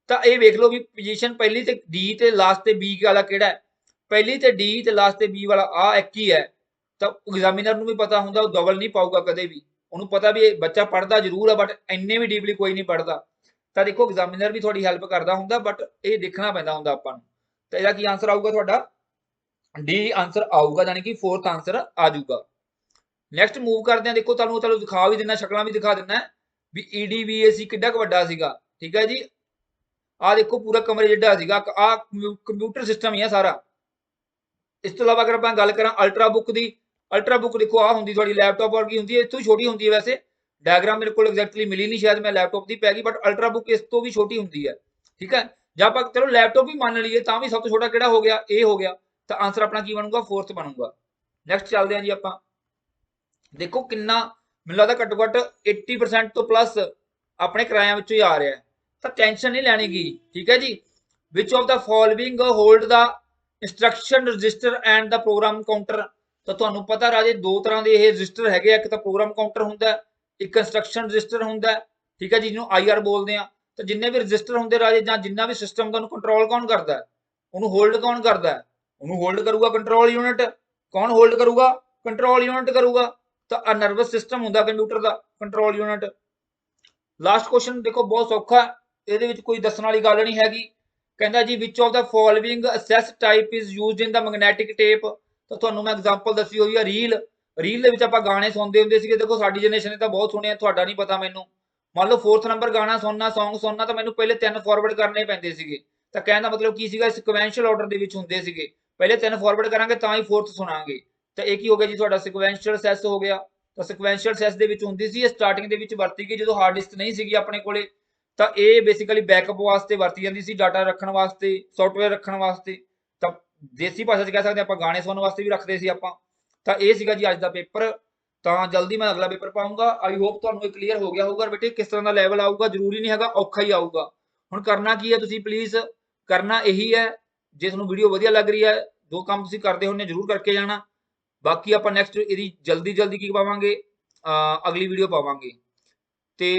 तो ये वेख लो भी पोजीशन पहली ते डी ते लास्ट ते बी वाला किहड़ा है, पहली ते डी ते लास्ट ते बी वाला आ एक ही है। तो एग्जामिनर नूं भी पता हुंदा वो डबल नहीं पाऊगा कदे भी, उन्होंने पता भी बच्चा पढ़ता जरूर है बट इन्ने भी डीपली कोई नहीं पढ़ता। तो देखो एग्जामिनर भी थोड़ी हैल्प करता हुंदा बट ये देखना पैंदा हुंदा आपां नूं। तो इसदा की आंसर आऊगा तुहाडा डी आंसर आऊगा, यानी कि फोर्थ आंसर आ जाऊगा। नैक्सट मूव करते हैं, देखो तुहानूं दिखा भी देना शक्लां भी दिखा देना भी EDVAC किड्डा क वड्डा सीगा, ठीक है जी। ਆ ਦੇਖੋ पूरा कमरे जिड्डा सीगा आ कंप्यूटर सिस्टम ही है सारा। इस तो इलावा अगर आप गल करा अल्ट्रा बुक की, अल्ट्रा बुक देखो आ होंगी थोड़ी लैपटॉप वर्गी होंगी, इस तो छोटी होंगी है वैसे, डायग्राम मेरे को एग्जैक्टली मिली नहीं, शायद मैं लैपटॉप की पै गई, बट अल्ट्रा बुक इस तो भी छोटी होंगी है। ठीक है, जब आप चलो लैपटॉप भी मान लीए तो भी सब तो छोटा किहड़ा हो गया, ए हो गया, तो आंसर अपना की बनूगा, फोर्थ बनूगा। नैक्सट चलते हैं जी आप, देखो किन्ना मैनूं लगदा घट्टो घट्ट 80% तो प्लस अपने किराया विचों ही आ रहा है, तो टेंशन नहीं लैनी गी। ठीक है जी, which of the following hold the instruction register and the program counter. तो तुहानूं पता राजे दो तरह के ये रजिस्टर है, एक तो प्रोग्राम काउंटर हुंदा है, एक इंस्ट्रक्शन रजिस्टर हुंदा है। ठीक है जी, जिन्होंने IR बोलते हैं। तो जिन्ने भी रजिस्टर होंगे राजे जां जिन्ना भी सिस्टम का कंट्रोल कौन करता है, उन्होंने होल्ड कौन करता है, उन्होंने होल्ड करूगा कंट्रोल यूनिट। कौन होल्ड करूगा, कंट्रोल यूनिट करूगा। तो नर्वस सिस्टम होंदा कंप्यूटर का कंट्रोल यूनिट। लास्ट क्वेश्चन देखो बहुत सौखा है, ये कोई दसन वाली गल नहीं हैगी। कहता जी which of the following access type is used in the magnetic tape. तो तुहानूं मैं एग्जांपल दसी हुई है रील, रील दे विच आपां गाने सुनते होंदे सीगे। देखो साडी जनरेशन ने तो बहुत सुने, तुहाडा नहीं पता मैनूं। मान लो 4th नंबर गाना सुनना, सॉन्ग सुनना, तो मैनूं पहले 3 फॉरवर्ड करने पैंदे सीगे। तो कहण दा मतलब की सीगा, सिक्वेंशियल ऑर्डर दे विच हुंदे सीगे, पहले 3 फॉरवर्ड करांगे तां ही 4th सुनांगे। तो एक ही हो गया जी तुहाडा सिक्वेंशियल असैस हो गया। तो सिक्वेंशियल असैस दे विच हुंदी सी, स्टार्टिंग दे विच वरती गई जदों हार्ड डिस्क नहीं सीगी अपने कोले। तो ये बेसिकली बैकअप वास्ते वरती जाती सी, डाटा रखने वास्ते, सॉफ्टवेयर रखने वास्ते। तो देसी भाषा च कह सकते हैं गाने सुनने वास्ते भी रखते सी आपां। तो ये सीगा जी अज दा पेपर। तो जल्दी मैं अगला पेपर पाऊंगा। आई होप तुहानूं क्लीयर हो गया होगा बेटे किस तरह का लैवल आऊगा। जरूरी नहीं है औखा ही आऊगा। हुण करना की है, तुसीं प्लीज़ करना यही है, जे तुहानूं वीडियो वधिया लग रही है, जो काम तुसीं करदे हुंदे जरूर करके जाना। बाकी आपां नैक्सट इहदी जल्दी जल्दी की पावांगे, अगली वीडियो पावांगे। ते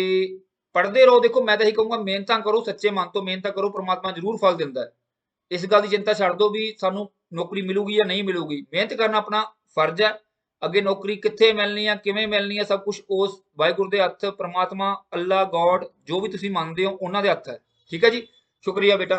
पढ़ते रहो। देखो मैं तो यही कहूँगा, मेहनत करो, सच्चे मन तो मेहनत करो, परमात्मा जरूर फल दिंदा है। इस गल की चिंता छड्ड दो भी सानूं नौकरी मिलूगी या नहीं मिलूगी। मेहनत करना अपना फर्ज है। अगे नौकरी कित्थे मिलनी है, किवें मिलनी है, सब कुछ उस वाहिगुरू दे हत्थ, परमात्मा, अल्लाह, गॉड जो भी तुसीं मनदे हो उन्हां दे हत्थ है। ठीक है जी, शुक्रिया बेटा।